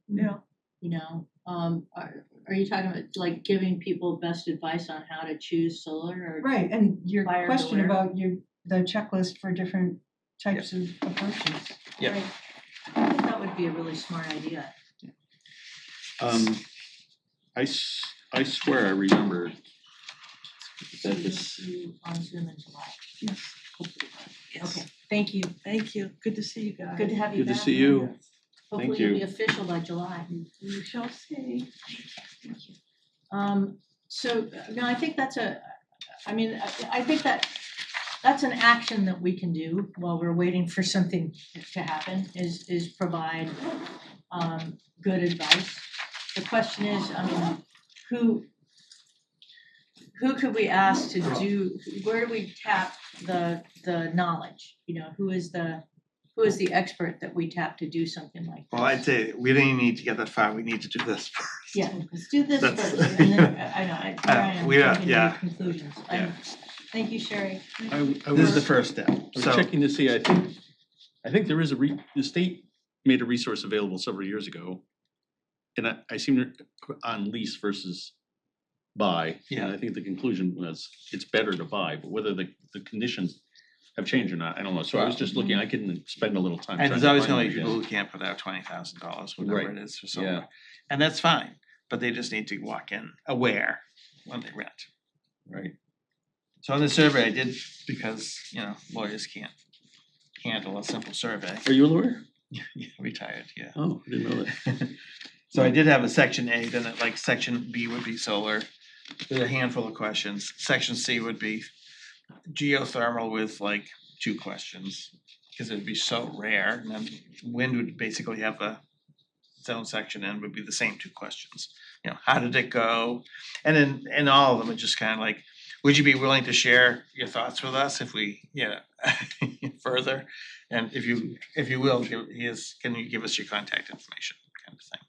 yeah, you know? Are you talking about like giving people best advice on how to choose solar or? Right, and your Buyer question beware. about the checklist for different types of approaches. Yeah. Right. I think that would be a really smart idea. I swear I remember that this, On Zoom in July. yes, Hopefully. yes. Okay, thank you. Thank you. Good to see you guys. Good to have you good to back. see you. Hopefully you. it'll be official by July. We shall see. Thank you. So, no, I think that's I think that's an action that we can do while we're waiting for something to happen, is provide good advice. The question is, I mean, who could we ask to do, where do we tap the knowledge? You know, who is the expert that we tap to do something like this? Well, I'd say we don't even need to get that far. We need to do this first. Yeah, let's do this That's- first, and then, I know, here I am we are- thinking yeah. of conclusions. Yeah. Thank you, Sherry. I This is was the first step. I was So, checking to see, I think there is the state made a resource available several years ago. And I seem to, on lease versus buy, Yeah. and I think the conclusion was it's better to buy, but whether the conditions have changed or not, I don't know. So I was just looking, I can spend a little time. and trying there's to always find gonna one be people again. who can't put out $20,000, whatever Right. it is for solar. Yeah. And that's fine, but they just need to walk in aware when they rent. Right. So in the survey I did, because, you know, lawyers can't handle a simple survey. Are you a lawyer? Yeah, retired, yeah. Oh, I didn't know that. So I did have a section A, then like section B would be solar. There's a handful of questions. Section C would be geothermal with like 2 questions. Because it would be so rare, and then wind would basically have its own section and would be the same 2 questions. You know, how did it go? And then in all of them, it's just kind of like, Would you be willing to share your thoughts with us if we, further? And if you will, can you give us your contact information, kind of thing?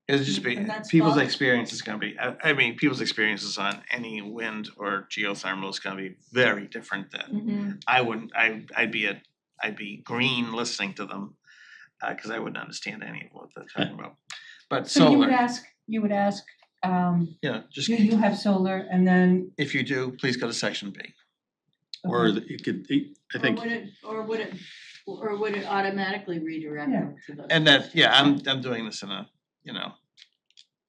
It'll just be, And that's people's Bob? experience is gonna be, I mean, people's experiences on any wind or geothermal is gonna be very different than, Mhm. I'd be green listening to them, cause I wouldn't understand any of what they're talking about. But So you would solar, ask, just do you have solar, and then, if you do, please go to section B. Or okay. it could, I think, Or would it automatically redirect them to the? And that, I'm doing this in a,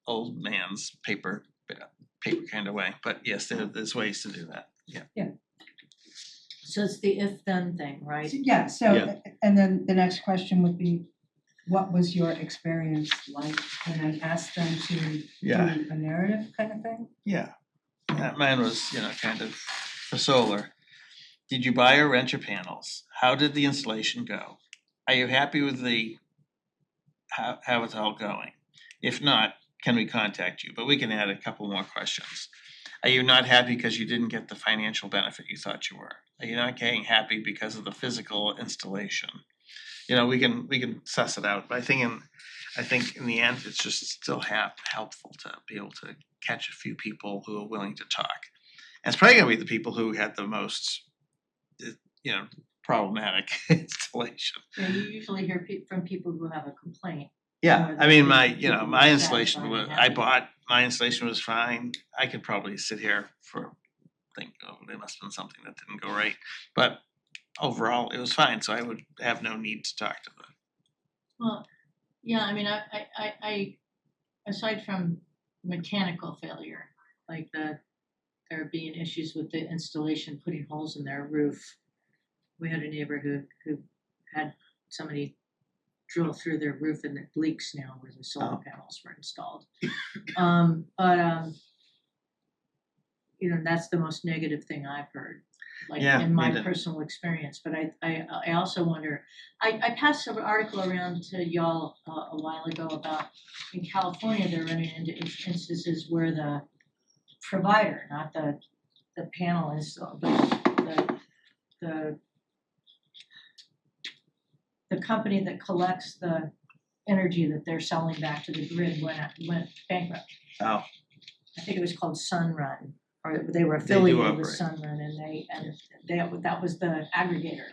old man's paper kind of way, but yes, there's ways to do that, yeah. So it's the if then thing, right? Yeah, so, Yeah. and then the next question would be, what was your experience like? And then ask them to do Yeah. a narrative kind of thing? Yeah, mine was, kind of for solar. Did you buy or rent your panels? How did the installation go? Are you happy with how it's all going? If not, can we contact you? But we can add a couple more questions. Are you not happy because you didn't get the financial benefit you thought you were? Are you not getting happy because of the physical installation? We can suss it out, but I think in the end, it's just still helpful to be able to catch a few people who are willing to talk. And it's probably gonna be the people who had the most, problematic installation. Yeah, you usually hear from people who have a complaint. Yeah, I mean, my Satisfied installation and was, happy. my installation was fine. I could probably sit here think, oh, there must have been something that didn't go right. But overall, it was fine, so I would have no need to talk to them. Well, yeah, I mean, I aside from mechanical failure, like there being issues with the installation, putting holes in their roof. We had a neighbor who had somebody drill through their roof and it leaks now where the solar panels were installed. That's the most negative thing I've heard, like Yeah, in my me too. personal experience. But I also wonder, I passed an article around to y'all a while ago about in California they're running into instances where the provider, not the panel install, but the company that collects the energy that they're selling back to the grid went bankrupt. Oh, I think it was called Sunrun, or they were do affiliated with operate. Sunrun, and that was the aggregator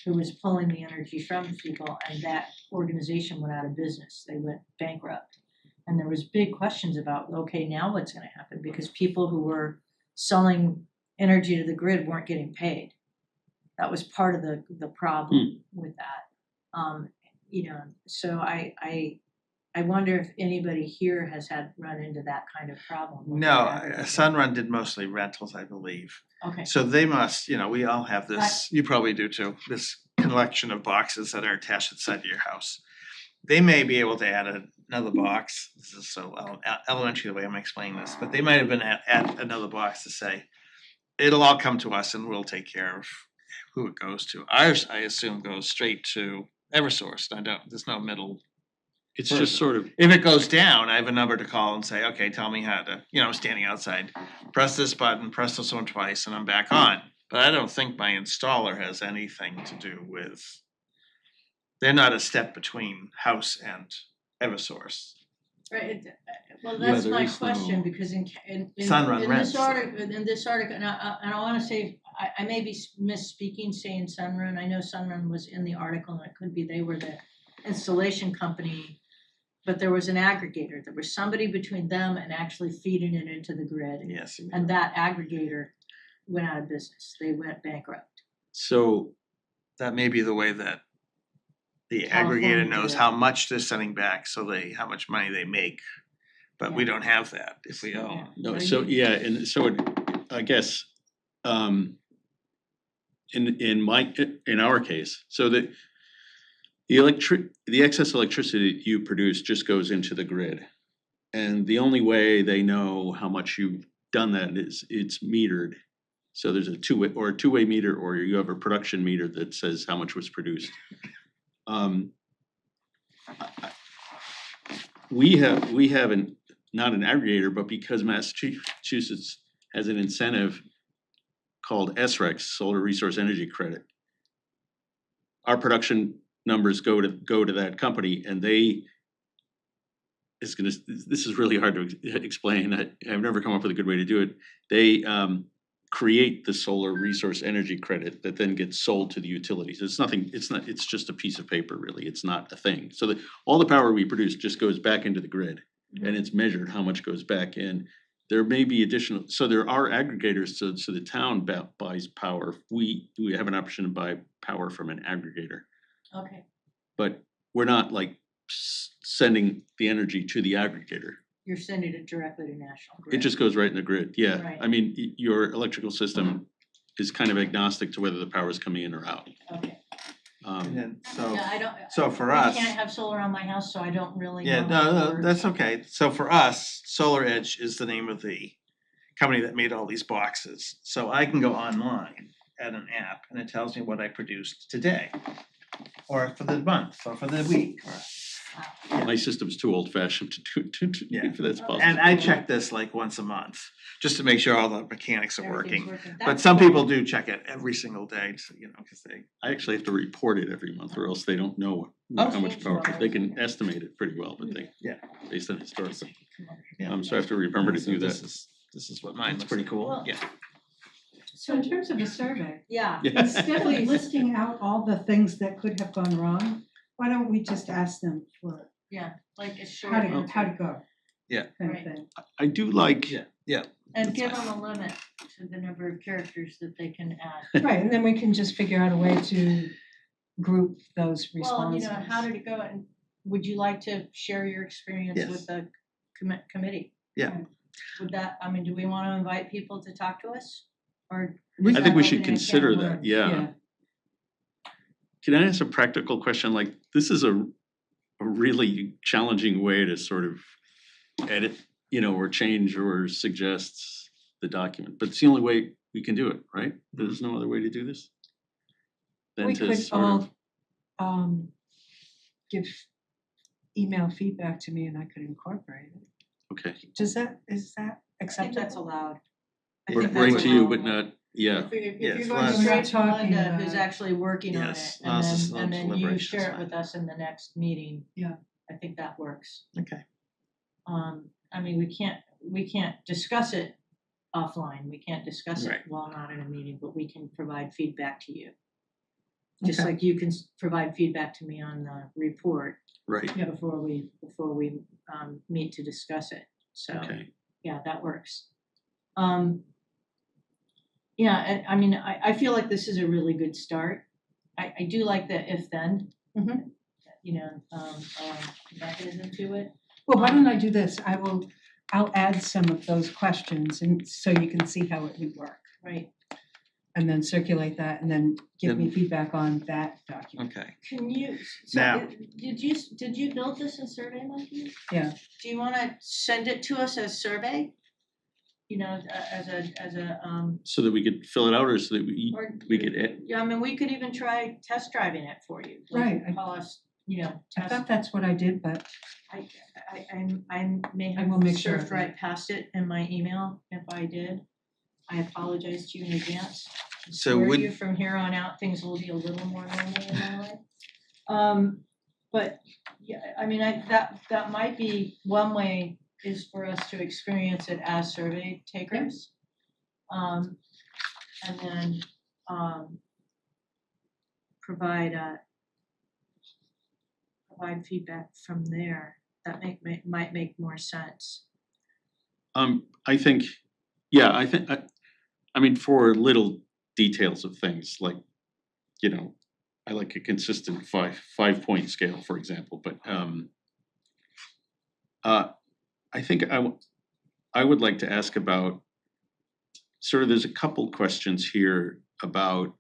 who was pulling the energy from people, and that organization went out of business. They went bankrupt, and there was big questions about, okay, now what's going to happen, because people who were selling energy to the grid weren't getting paid. That was part of the problem with that. So I wonder if anybody here has run into that kind of problem. with no, the aggregator. Sunrun did mostly rentals, I believe. Okay. So they must, we all have this, you probably do too, this collection of boxes that are attached to the side of your house. They may be able to add another box. This is so elementary the way I'm explaining this, but they might have been add another box to say, it'll all come to us and we'll take care of who it goes to. Ours, I assume, goes straight to Eversource. There's no middle. it's just sort of, If it goes down, I have a number to call and say, okay, tell me how to, standing outside, press this button, press this one twice, and I'm back on. But I don't think my installer has anything to do with, they're not a step between house and Eversource. Right. Well, that's there my is question, no- because in Sunrun this rents. article, and I want to say, I may be misspeaking saying Sunrun. I know Sunrun was in the article, and it could be they were the installation company, but there was an aggregator. There was somebody between them and actually feeding it into the grid, Yes. and that aggregator went out of business. They went bankrupt. so That may be the way that the California aggregator did knows it. how much they're sending back, how much money they make. But we Yeah. don't have that if we Yeah. own. no, Are so you- and so I guess in our case, so that the excess electricity you produce just goes into the grid. And the only way they know how much you've done that is it's metered. So there's a two-way meter, or you have a production meter that says how much was produced. We have not an aggregator, but because Massachusetts has an incentive called SREC, Solar Resource Energy Credit. Our production numbers go to that company, and this is really hard to explain. I've never come up with a good way to do it. They create the solar resource energy credit that then gets sold to the utilities. It's just a piece of paper, really. It's not a thing. So all the power we produce just goes back into the grid, and it's measured how much goes back in. There may be additional, so there are aggregators, so the town buys power. We have an option to buy power from an aggregator, Okay, but we're not like sending the energy to the aggregator. you're sending it directly to National Grid. It just goes right in the grid, yeah. Right. I mean, your electrical system is kind of agnostic to whether the power is coming in or out. Okay. And then, Yeah, I don't. so for I us. can't have solar on my house, so I don't really know. Yeah, how it no, works. that's okay. So for us, Solar Edge is the name of the company that made all these boxes. So I can go online at an app and it tells me what I produced today, or for the month, or for the week, or. My system's too old fashioned to Yeah. if that's possible. And I check this like once a month, just to make sure all the mechanics are Everything's working. But That's some fine. people do check it every single day, so, because they. I actually have to report it every month, or else they don't know how much power. They can estimate it pretty well, but they, Yeah. based on historical. Yeah. So I have to remember to So do this that. this is what mine That's looks pretty like. cool. Well, Yeah. So in terms of the survey, Yeah, Yeah. instead of listing out all the things that could have gone wrong, why don't we just ask them for like a short how to answer. go? Yeah. Kind Right. of thing. I do like, Yeah. And That's give fine. them a limit to the number of characters that they can add. Right, and then we can just figure out a way to group those Well, responses. how did it go, and would you like to share your experience Yes. with the committee? Yeah. Would that, do we wanna invite people to talk to us, or? I is think that we opening should a can of consider that, worms? yeah. Can I ask a practical question? Like, this is a really challenging way to sort of edit, or change or suggest the document, but it's the only way we can do it, right? There's no other way to do this? Than We to could sort of, all give email feedback to me and I could incorporate it. okay, Is that I think acceptable? that's allowed. I or think bring that's to you, but allowable. not, yeah, If Yes, you're well, going that's- straight We're to not talking Linda, who's about- actually working on it, Yes, and no, this is then, no and then you deliberation, share it's it with fine. us in the next meeting. Yeah. I think that works. Okay. We can't discuss it offline, we can't discuss it Right. while not in a meeting, but we can provide feedback to you. Just Okay. like you can provide feedback to me on the report right, before we meet to discuss it, so. okay. Yeah, that works. I feel like this is a really good start. I do like the if then. Mhm. Mechanism to it. Well, why don't I do this? I'll add some of those questions and so you can see how it would work. Right. And then circulate that and then give me feedback on that document. Okay. Can you, Now- did you build this in SurveyMonkey? Yeah. Do you wanna send it to us as survey? As a So that we could fill it out, or so that or. we could add, Yeah, we could even try test driving it for you. Right. Call us, I test. thought that's what I did, but I may I have will make sure of surfed that. right past it in my email. If I did, I apologize to you in advance. So Swear would- you from here on out, things will be a little more normal in my life. But yeah, that might be one way, is for us to experience it as survey takers. And then provide feedback from there. That might make more sense. I think, yeah, I mean, for little details of things, like, I like a consistent five-point scale, for example, but I think I would like to ask about, sort of, there's a couple questions here about,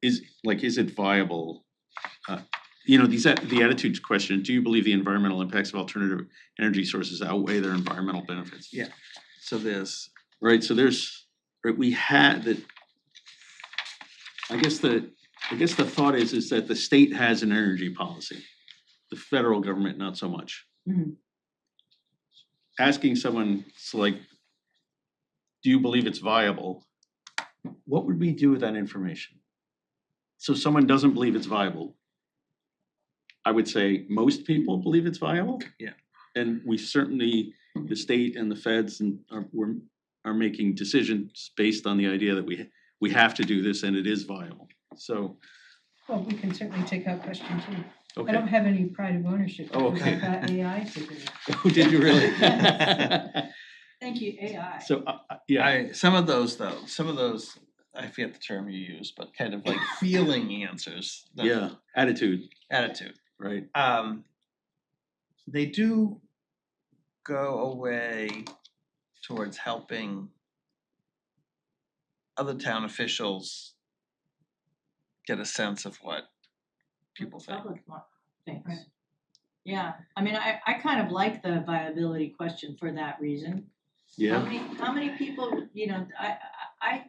is it viable? The attitudes question, do you believe the environmental impacts of alternative energy sources outweigh their environmental benefits? Yeah. So there's. Right, so we had that, I guess the thought is that the state has an energy policy, the federal government not so much. Mhm. Asking someone, so like, do you believe it's viable? What would we do with that information? So someone doesn't believe it's viable. I would say most people believe it's viable. Yeah. And we certainly, the state and the feds are making decisions based on the idea that we have to do this and it is viable. So, Well, we can certainly take out question 2. I okay. don't have any pride of ownership Oh, because okay. I've got AI to do it. Oh, did you really? Thank you, AI. So, yeah, Some of those, I forget the term you use, but kind of like feeling answers. yeah, attitude, Attitude. right? They do go away towards helping other town officials get a sense of what people think. Public thinks. Right. Yeah, I mean, I kind of like the viability question for that reason. Yeah. How many people, I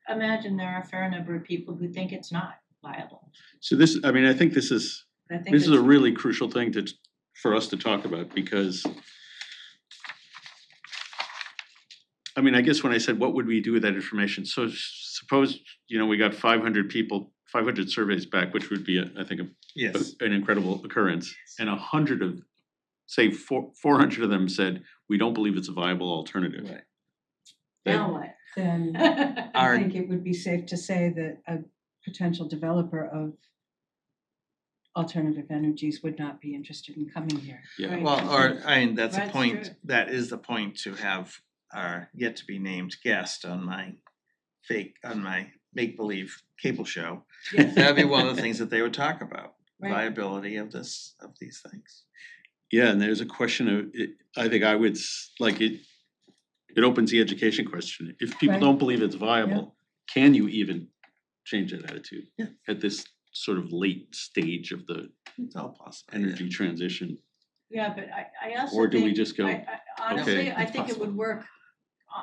imagine there are a fair number of people who think it's not viable. So this, I mean, I think this is I think this is a it's- really crucial thing for us to talk about because, I mean, I guess when I said, what would we do with that information? So suppose, we got 500 people, 500 surveys back, which would be, I think, Yes. an incredible occurrence. And 100 of, say, 400 of them said, we don't believe it's a viable alternative. Right. Now what? Then I Our- think it would be safe to say that a potential developer of alternative energies would not be interested in coming here. Yeah. Right. Well, or, I mean, that's a That's point, true. that is the point to have our yet to be named guest on my make-believe cable show. Yes. That'd be one of the things that they would talk about, Right. viability of these things. Yeah, and there's a question of, I think I would, it opens the education question. If people Right. don't believe it's viable, can you even change that attitude? Yeah. At this sort of late stage of the It's all possible. energy transition? Yeah, but I also Or do we think- just go, I honestly, okay, I it's think it possible. would work.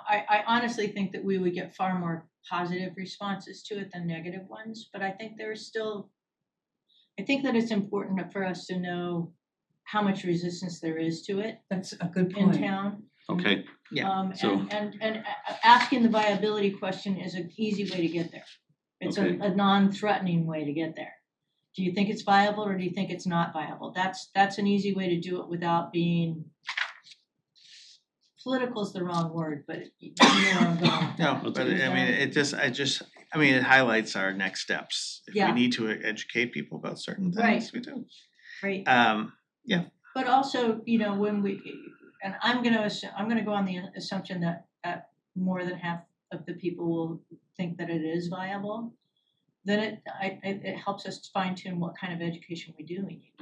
I honestly think that we would get far more positive responses to it than negative ones, but I think there's still, I think that it's important for us to know how much resistance there is to it That's a good in point. town. okay, so- And asking the viability question is an easy way to get there. It's Okay. a non-threatening way to get there. Do you think it's viable or do you think it's not viable? That's an easy way to do it without being, political is the wrong word, but you know where I'm going. with No, that. but I mean, it highlights our next steps. If we Yeah. need to educate people about certain Right. things, we do. Right. Yeah, But also, when and I'm gonna go on the assumption that more than half of the people will think that it is viable, then it helps us fine tune what kind of education we do need.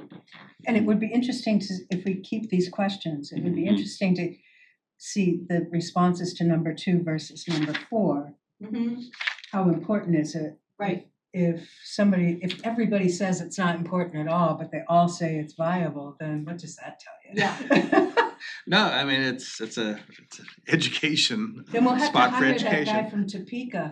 And it would be interesting to, if we keep these questions, it would be Mhm. interesting to see the responses to number 2 versus number 4. Mm-hmm. How important is it? Right. If everybody says it's not important at all, but they all say it's viable, then what does that tell you? Yeah. no, I mean, it's a education Then we'll have to spot for hire that guy education. from Topeka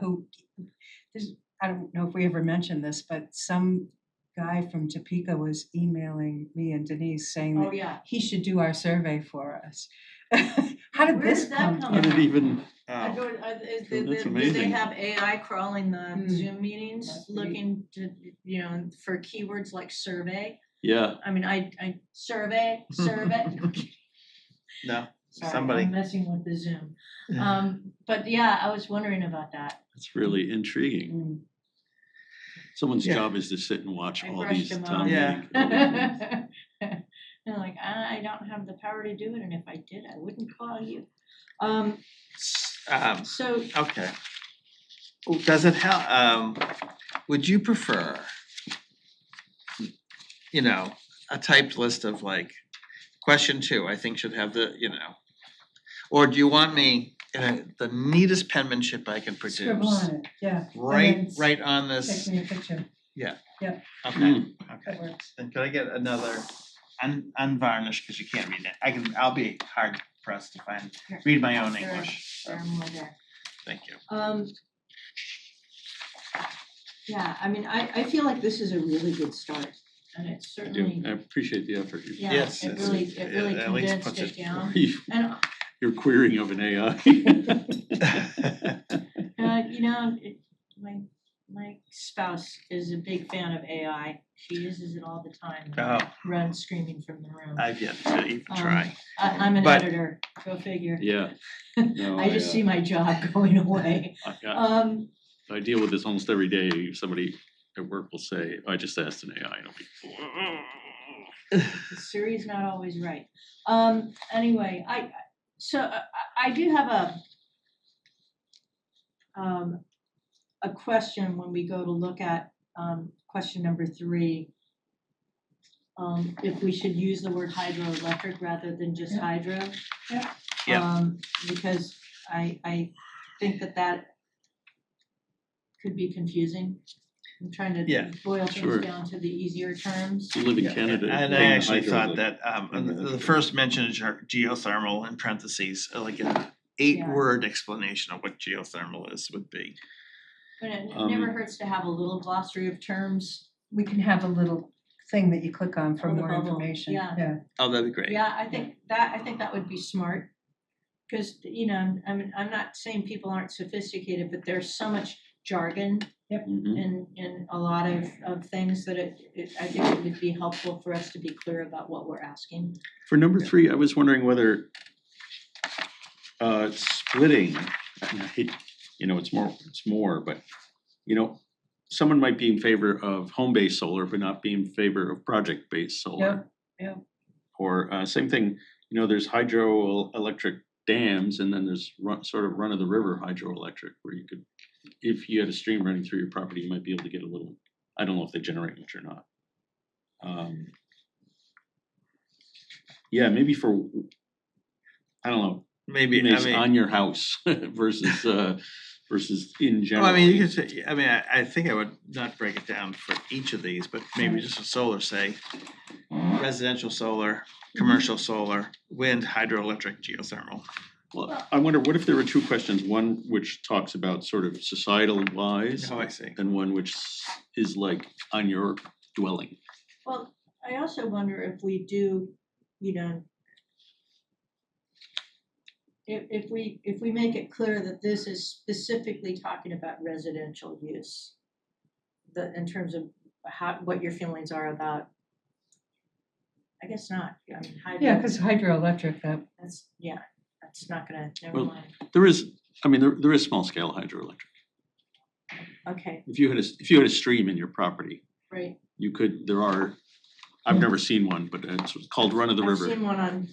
I don't know if we ever mentioned this, but some guy from Topeka was emailing me and Denise saying Oh, that yeah. he should do our survey for us. How did Where this did that come come how from? did even, I Oh, go- That's Do they amazing. have AI crawling the Zoom meetings, Must be. looking to, for keywords like survey? yeah, I mean, I survey. no, Sorry, Somebody. I'm messing with the Zoom. But yeah, I was wondering about that. it's really intriguing. Mm. Someone's Yeah. job is to sit and watch I all brushed these him town off. meeting. Yeah. And like, I don't have the power to do it, and if I did, I wouldn't call you. So, Okay. Does it help, would you prefer, a typed list of like, question 2, I think should have or do you want me, the neatest penmanship I can produce? Scribble on it, yeah. and Right, then right on this, Take me a picture, okay, Mm. okay. that works. Then could I get another unvarnished, cause you can't read it, I'll be hard pressed to read my own There- English, so, there, more there. thank you. Yeah, I mean, I feel like this is a really good start, and it's I do, certainly, I appreciate the effort. yeah, Yes, it it's- really it at least condensed puts it it- down. You- And Your querying of an AI. You know, my spouse is a big fan of AI. She uses it all the time. And runs screaming from the room. I've yet to even try. I'm an But- editor, go figure. Yeah. No, I just see my job going away. I deal with this almost every day. Somebody at work will say, I just asked an AI, and I'll be, Siri's not always right. Anyway, I do have a question when we go to look at question number 3. If we should use the word hydroelectric rather than just hydro. Yeah. Because I think that could be confusing. I'm trying Yeah, to boil sure. things down to the easier terms. you live in Canada. And I paying actually hydro, thought but- that the first mention of geothermal in parentheses, like an 8-word explanation of what geothermal is would be. But it never hurts to have a little glossary of terms. We can have a little thing that you click on for On the more bubble, information. yeah. Oh, that'd be great. Yeah, I think that would be smart. Cause you know, I mean, I'm not saying people aren't sophisticated, but there's so much jargon Mhm. in a lot of things that I think it would be helpful for us to be clear about what we're asking. For number 3, I was wondering whether splitting, and I hate, it's more, but someone might be in favor of home-based solar, but not be in favor of project-based solar. Yeah. Or same thing, there's hydroelectric dams, and then there's sort of run-of-the-river hydroelectric, where you could, if you had a stream running through your property, you might be able to get a little, I don't know if they generate much or not. Yeah, maybe for, I don't know, Maybe, based on your house versus in general. well, I mean, you could say, I think I would not break it down for each of these, but maybe just a solar, say, residential solar, commercial solar, wind, hydroelectric, geothermal. Well, I wonder, what if there were 2 questions, one which talks about sort of societal wise, Oh, I see. and one which is like on your dwelling. Well, I also wonder if we do, if we make it clear that this is specifically talking about residential use, in terms of what your feelings are about. I guess not. I mean, Yeah, because hydroelectric, that's not gonna. Never Well, mind. There is small scale hydroelectric. Okay, If you had a stream in your property, right. I've never seen one, but it's called Run of the River I've seen one on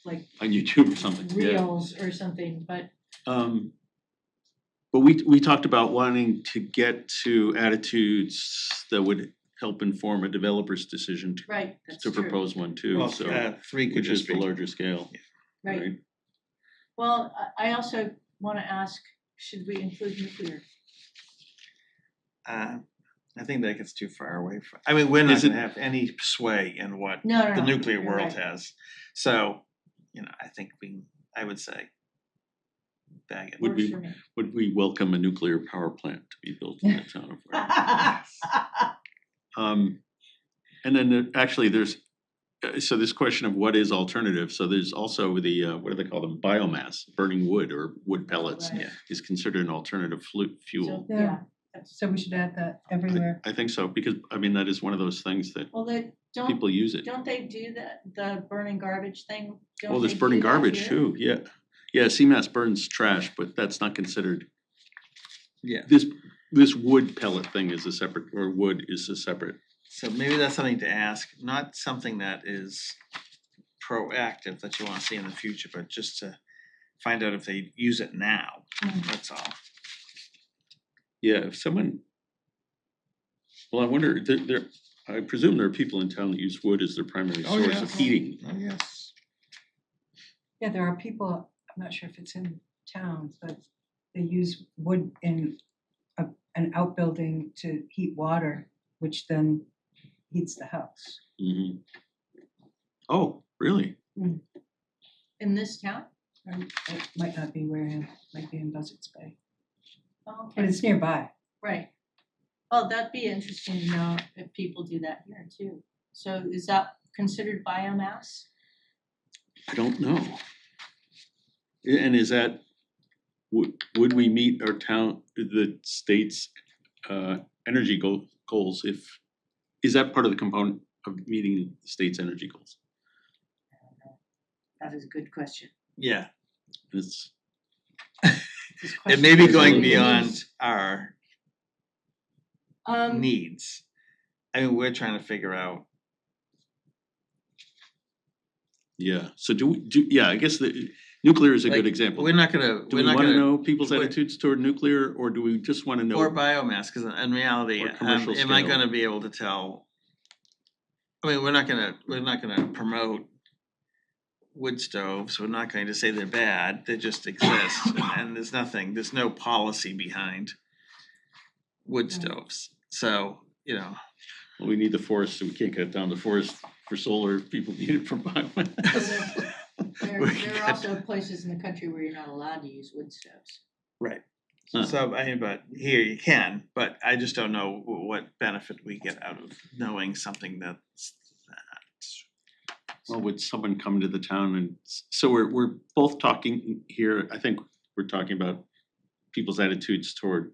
like on YouTube or something. Yeah. Reels or something, but But we talked about wanting to get to attitudes that would help inform a developer's decision right, that's to true. propose one too, Well, so, 3 could which is just the be. larger scale, Right. right? Well, I also wanna ask, should we include nuclear? I think that gets too far away from, I mean, we're not Is it- gonna have any sway in what No, the nuclear you're world right. has. So, I think I would say bag it. Would Works we- for me. Would we welcome a nuclear power plant to be built in the town of Wareham? And then actually there's, so this question of what is alternative, so there's also the, what do they call them, biomass, burning wood or wood pellets Right. Yeah. is considered an alternative fuel. So, Yeah. So we should add that everywhere. I think so, because, I mean, that is one of those things that well, people use it. don't they do the burning garbage thing? Don't Well, there's they burning do that garbage here? too, yeah. Yeah, CMAS burns trash, but that's not considered, Yeah, this wood pellet thing is a separate, or wood is a separate. so maybe that's something to ask, not something that is proactive that you wanna see in the future, but just to find out if they use it now, that's all. Yeah, if someone, well, I wonder, I presume there are people in town that use wood as their primary Oh, source yeah. of heating. Oh, yes. Yeah, there are people, I'm not sure if it's in towns, but they use wood in an outbuilding to heat water, which then heats the house. Mhm. Oh, really? In this town? It might not be Wareham, might be in Buzzards Bay, Oh, but okay, it's nearby. right. Well, that'd be interesting to know if people do that here too. So is that considered biomass? I don't know. And is that, would we meet our the state's energy goals if, is that part of the component of meeting the state's energy goals? That is a good question. Yeah, It's, This it may be question going really beyond is, our needs. I mean, we're trying to figure out, yeah, so yeah, I guess the nuclear is a good like, example. we're not gonna, Do we're we not wanna gonna, know people's we're- attitudes toward nuclear, or do we just wanna know? or biomass, cause in reality, Or commercial am I scale. gonna be able to tell? I mean, we're not gonna promote wood stoves, we're not going to say they're bad, they just exist, and there's no policy behind wood stoves, so, you know. Well, we need the forest, so we can't cut down the forest for solar, people need it for biomass. there are also places in the country where you're not allowed to use wood stoves. Right. Huh. So, I mean, but here you can, but I just don't know what benefit we get out of knowing something that's that. Well, would someone come to the town and, so we're both talking here, I think we're talking about people's attitudes toward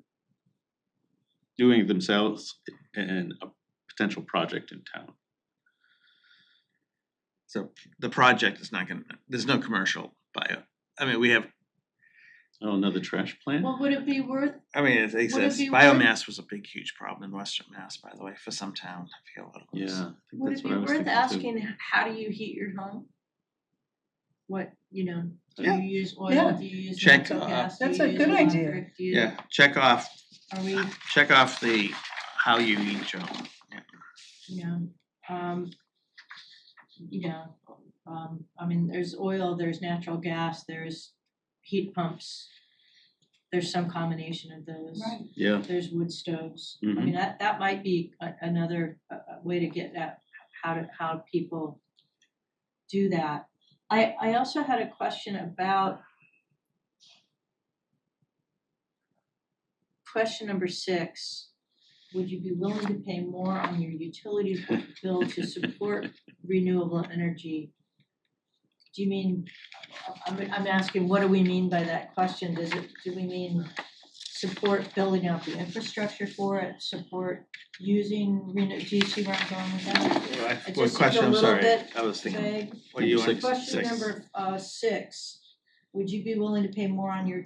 doing it themselves and a potential project in town. So the project is not gonna, there's no commercial I mean, we have, Oh, another trash plant? Well, would it be worth, I mean, it exists, be worth- biomass was a big, huge problem in Western Mass, by the way, for some towns, I feel it was. Yeah, I think would that's it what be I was worth thinking too. asking, how do you heat your home? What, do Yeah. you use oil, Yeah. do you use Check, natural gas, do that's you a use good idea. electric, do you? Yeah, check off Are we, the, how you eat your home. I mean, there's oil, there's natural gas, there's heat pumps. There's some combination of those. Right. Yeah, There's wood stoves. I Mhm. mean, that might be another way to get at how people do that. I also had a question about question number 6. Would you be willing to pay more on your utility bill to support renewable energy? Do you mean, I'm asking, what do we mean by that question? Do we mean support building out the infrastructure for it, support using, do you see where I'm going with that? It What just seems question, a I'm little sorry, bit I was thinking, vague. what do you Number want? Question Six. number 6, would you be willing to pay more on your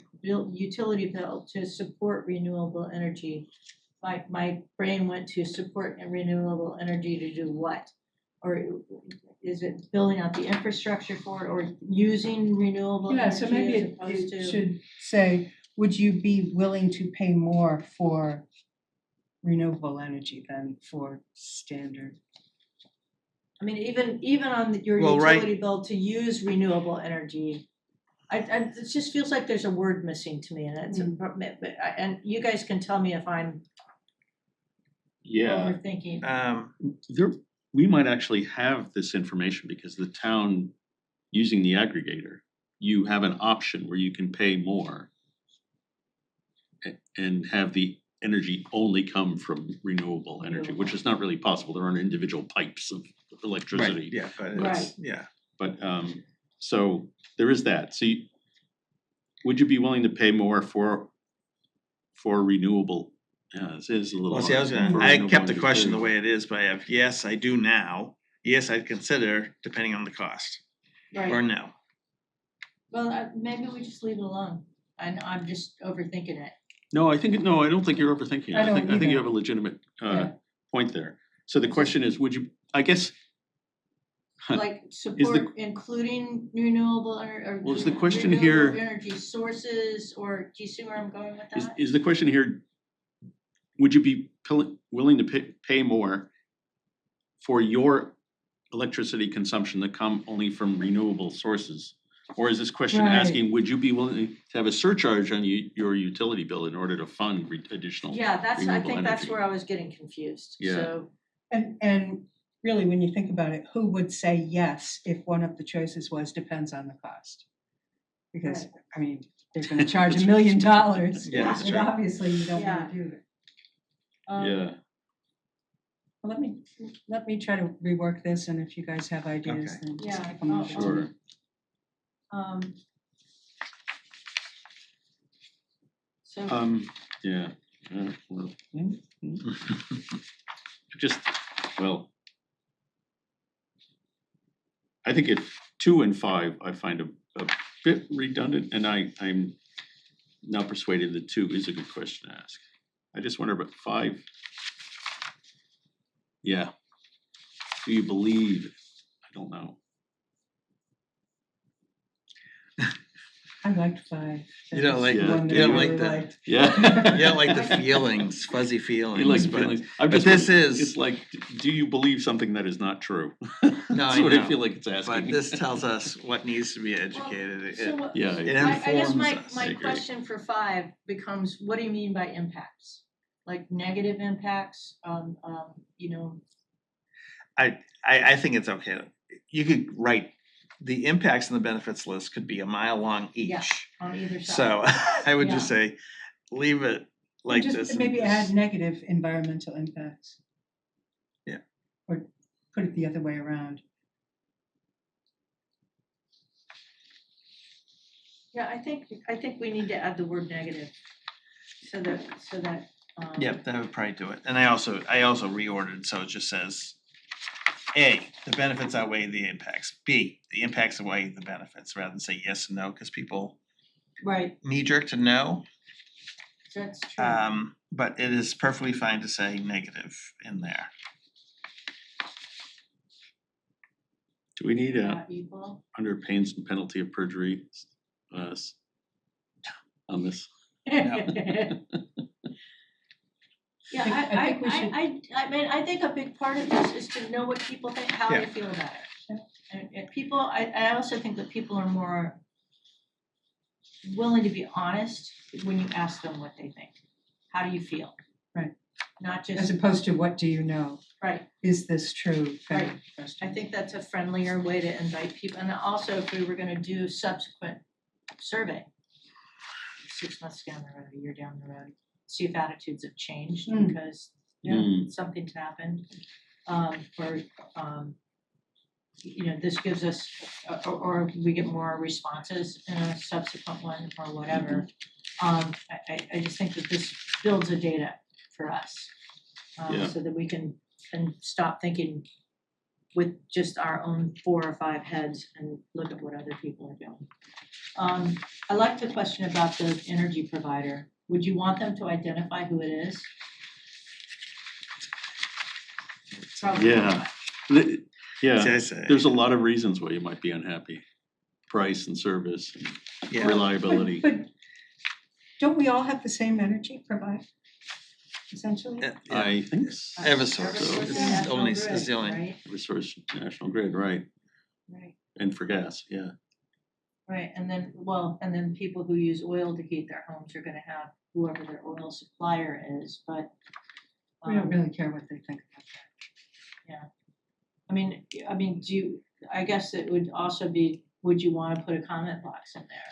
utility bill to support renewable energy? My brain went to support renewable energy to do what? Or is it building out the infrastructure for it, or using renewable Yeah, so maybe energy as opposed to? it should say, would you be willing to pay more for renewable energy than for standard? I mean, even on your Well, right. utility bill to use renewable energy, it just feels like there's a word missing to me, and it's and you guys can tell me if I'm yeah. overthinking. We might actually have this information because the town, using the aggregator, you have an option where you can pay more and have the energy only come from renewable energy, which is not really possible. There aren't individual pipes of electricity. Right, yeah, but Right. it's, yeah. But so there is that. So would you be willing to pay more for renewable? Yeah, this is a little. Well, see, hard. For I renewable kept the energy. question the way it is, but I have, yes, I do now, yes, I'd consider, depending on the cost, or Right, no. well, maybe we just leave it alone. I'm just overthinking it. No, I don't think you're overthinking it. I don't I think you either. have a legitimate Yeah. point there. So the It's question is, would you, I guess, Like support including renewable or Well, is the question renewable here- energy sources, or do you see where I'm going with that? is the question here, would you be willing to pay more for your electricity consumption that come only from renewable sources? Or is this question Right. asking, would you be willing to have a surcharge on your utility bill in order to fund additional? Yeah, I renewable think that's energy? where I was getting confused, Yeah. so. And really, when you think about it, who would say yes if one of the choices was depends on the cost? Because, I mean, they're gonna charge $1 million. Yeah, that's and true. obviously you don't Yeah. wanna do that. Yeah, Well, let me try to rework this, and if you guys have ideas, Okay. then just Yeah, keep them I'll- over to sure. me. So, Yeah, well, just, well, I think if 2 and 5, I find a bit redundant, and I'm not persuaded that 2 is a good question to ask. I just wonder about 5. Yeah. Do you believe? I don't know. I liked 5. You don't like, Yeah. One that you don't I like really the, liked. Yeah. you don't like the feelings, fuzzy You feelings, like but feelings. I'm but just this wondering, is- it's like, do you believe something that is not true? No, That's I what I know, feel like it's asking. but this tells us what needs to be educated. It- so what- Yeah, It I guess informs my us. I my agree. question for 5 becomes, what do you mean by impacts? Like negative impacts, you know, I think it's okay. You could write, the impacts and the benefits list could be a mile long each. Yeah. on either side. So I would Yeah. just say, leave it like Just this. and maybe just- add negative environmental impacts. Yeah. Or put it the other way around. Yeah, I think we need to add the word negative, so that, Yep, that would probably do it. And I also reordered, so it just says, A, the benefits outweigh the impacts. B, the impacts outweigh the benefits, rather than say yes and no, because people right, knee jerk to no. that's true. But it is perfectly fine to say negative in there. Do we need a, Not equal. under pains and penalty of perjury, on this? Yeah, I think we should- I mean, I think a big part of this is to know what people think, how they Yeah. feel about it. And people, I also think that people are more willing to be honest when you ask them what they think. How do you feel? Right. Not As just, opposed to what do you know? right, Is this true? Kind of Right. question. I think that's a friendlier way to invite people, and also if we were gonna do subsequent survey, 6 months down the road, a year down the road, see if attitudes have changed Mm. because something's happened. Or you know, this gives us, or we get more responses in a subsequent one or whatever. I just think that this builds a data for us. Yeah. So that we can stop thinking with just our own 4 or 5 heads and look at what other people are doing. I like the question about the energy provider. Would you want them to identify who it is? Probably Yeah. not. Yeah, See, I say, there's a lot of reasons why you might be unhappy. Price and service and yeah, reliability. But don't we all have the same energy provider? Essentially? yeah. I think so. Eversource Eversource is National only- Grid, is the only- right? Resource National Grid, right, Right, and for gas, yeah. right, and then people who use oil to heat their homes are gonna have whoever their oil supplier is, but We don't really care what they think about that. I mean, I guess it would also be, would you wanna put a comment box in there?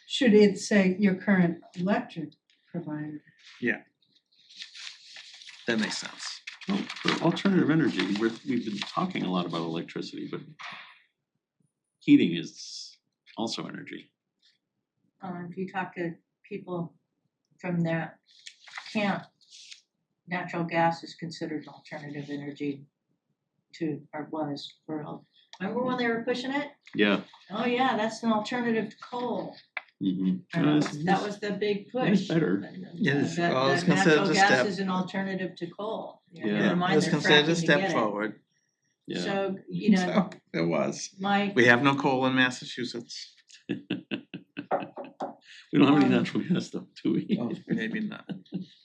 Should it say your current electric provider? That makes sense. Well, for alternative energy, we've been talking a lot about electricity, but heating is also energy. If you talk to people from that camp, natural gas is considered an alternative energy to, or was, remember when they were pushing it? Yeah. Oh yeah, that's an alternative to coal. Mm-hmm. That was the big push. It's better. Yeah, it's- That well, it's natural considered a gas step. is an alternative to coal. You know, Yeah. never It mind was they're considered a fracking to step get it. forward. Yeah. So, you know, So, it was. my, We have no coal in Massachusetts. We don't have any Um, natural gas though, do we? Oh, maybe not.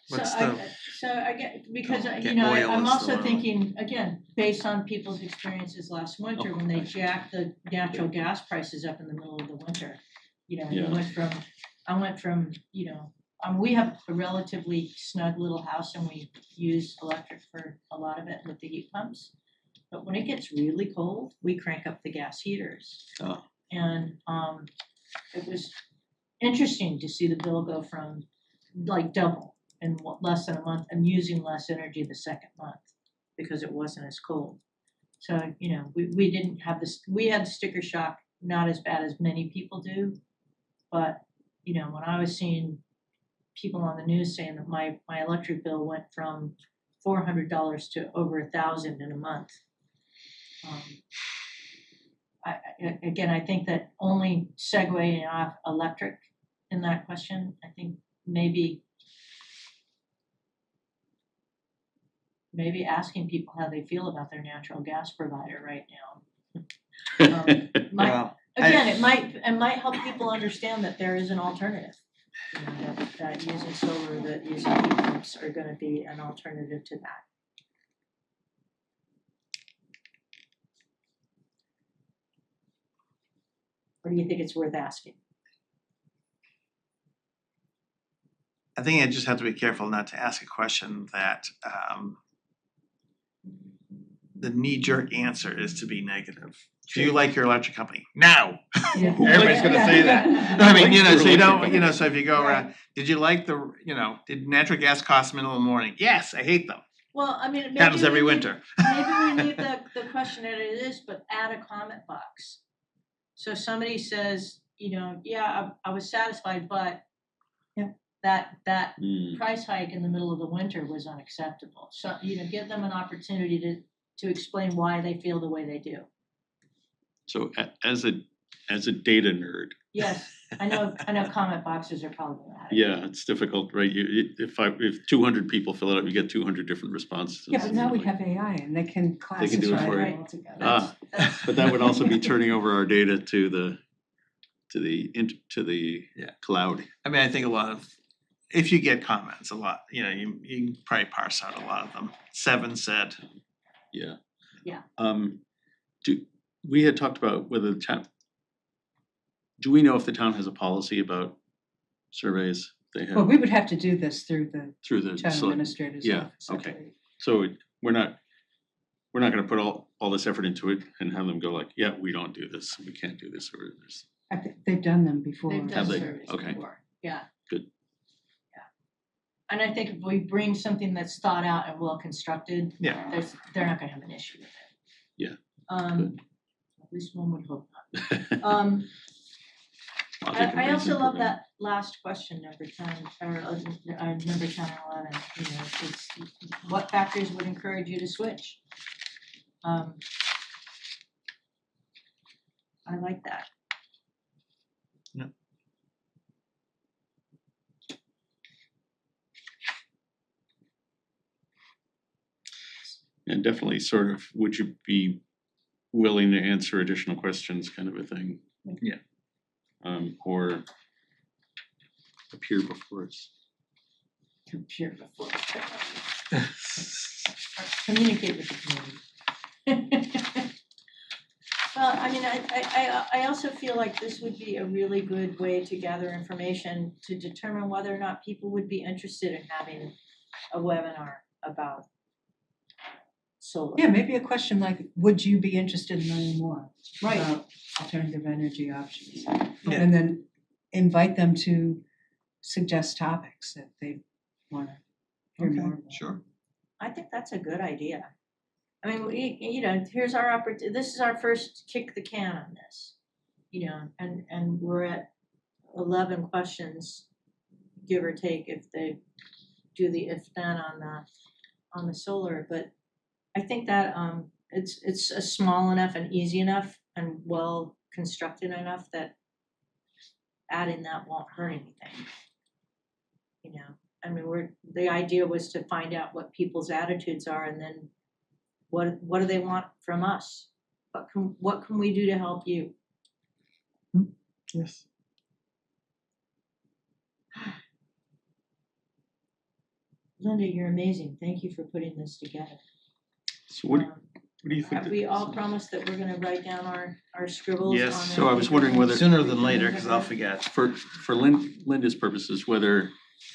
What's so I get, because Oh, you get know, oil I'm is the also one. thinking, again, based on people's experiences last winter, Oh, when they gosh. jacked the natural gas prices up in the middle of the winter. You know, Yeah. I went from, you know, we have a relatively snug little house and we use electric for a lot of it with the heat pumps. But when it gets really cold, we crank up the gas heaters. Oh. And it was interesting to see the bill go from like double in less than a month and using less energy the second month because it wasn't as cold. So, you know, we didn't have this, we had sticker shock, not as bad as many people do. But, you know, when I was seeing people on the news saying that my electric bill went from $400 to over $1,000 in a month. Again, I think that only segueing off electric in that question, I think maybe asking people how they feel about their natural gas provider right now. Might, Well, again, it might help people understand that there is an alternative. You know, that using solar, that using heat pumps are gonna be an alternative to that. Or do you think it's worth asking? I think I just have to be careful not to ask a question that the knee-jerk answer is to be negative. Do you like your electric company? No. Everybody's gonna say that. I mean, so you don't, so if you go around, did you like did natural gas cost middle of the morning? Yes, I hate them. Well, I mean, maybe Happens every winter. Maybe we leave the question as it is, but add a comment box. So if somebody says, yeah, I was satisfied, but that price hike in the middle of the winter was unacceptable. So, give them an opportunity to explain why they feel the way they do. So as a data nerd. Yes, I know comment boxes are problematic. Yeah, it's difficult, right? If 200 people fill it out, you get 200 different responses. Yeah, but now we have AI and they can They can do it classify for it you. all together. But that would also be turning over our data to the cloud. I mean, I think if you get comments, you can probably parse out a lot of them. 7 said. Yeah. Yeah. We had talked about whether the town. Do we know if the town has a policy about surveys? They have Well, we would have to do this through the town select- administrator's yeah, office. okay. So we're not gonna put all this effort into it and have them go like, yeah, we don't do this, we can't do this, or this. I think they've done them before. They've done Have they? surveys Okay. before. Yeah. Good. Yeah. And I think if we bring something that's thought out and well constructed, Yeah. they're not gonna have an issue with it. Yeah. At least one would hope not. Logic and I also reason love for that last question, number 10, or number 10 and 11, it's what factors would encourage you to switch? I like that. Yeah. And definitely sort of, would you be willing to answer additional questions kind of a thing? Yeah. Or appear before us. Appear before. Communicate with the community. Well, I mean, I also feel like this would be a really good way to gather information to determine whether or not people would be interested in having a webinar about solar. Yeah, maybe a question like, would you be interested in learning more Right. about alternative energy options? Yeah. And then invite them to suggest topics that they wanna hear more about. Sure. I think that's a good idea. I mean, here's our opportunity. This is our first kick the can on this, and we're at 11 questions, give or take, if they do the if then on the solar. But I think that it's a small enough and easy enough and well constructed enough that adding that won't hurt anything. I mean, the idea was to find out what people's attitudes are, and then what do they want from us? What can we do to help you? Yes. Linda, you're amazing. Thank you for putting this together. So what do you think? Have that- we all promised that we're gonna write down our scribbles on Yes. it? So I was wondering whether- Sooner than later, because I'll forget. For Linda's purposes, whether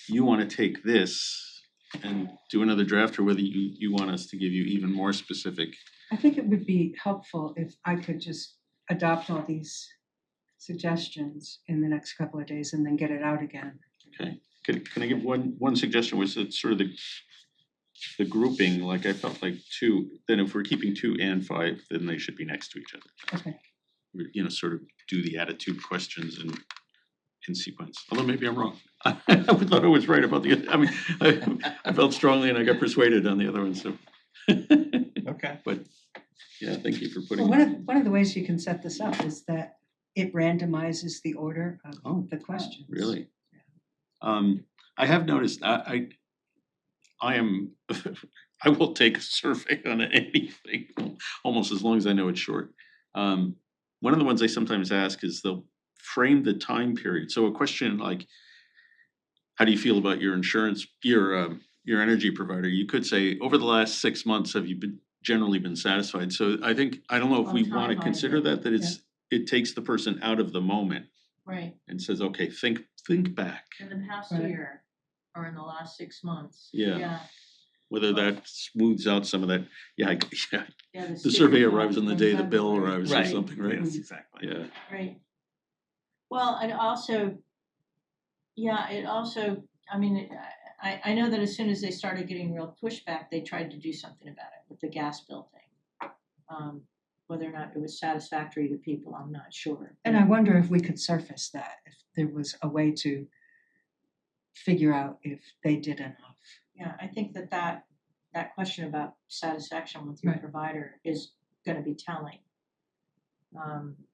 you wanna take this and do another draft, or whether you want us to give you even more specific. I think it would be helpful if I could just adopt all these suggestions in the next couple of days and then get it out again. Okay, can I give one suggestion, was that sort of the grouping, like I felt like 2, then if we're keeping 2 and 5, then they should be next to each other. Okay. Sort of do the attitude questions and in sequence, although maybe I'm wrong. I thought I was right about the, I mean, I felt strongly and I got persuaded on the other one, so. Okay. But, yeah, thank you for Well, putting. one of the ways you can set this up is that it randomizes the order Oh, of the questions. Really? I have noticed, I am, I will take a survey on anything, almost as long as I know it's short. One of the ones I sometimes ask is they'll frame the time period. So a question like, how do you feel about your insurance, your energy provider? You could say, over the last 6 months, have you generally been satisfied? So I think, I don't know if we On wanna timeline, consider yeah. that it takes the person out of the moment Right, and says, okay, think back. in the past Right. year, or in the last 6 months. Yeah. Whether that smooths out some of that, yeah, Yeah, the survey arrives on the day the bill arrives or Right. something, right? Yes, exactly. Yeah, Right. Well, and also, yeah, it also, I mean, I know that as soon as they started getting real pushback, they tried to do something about it with the gas bill thing. Whether or not it was satisfactory to people, I'm not sure. And I wonder if we could surface that, if there was a way to figure out if they did enough. Yeah, I think that question about satisfaction with your Right. provider is gonna be telling.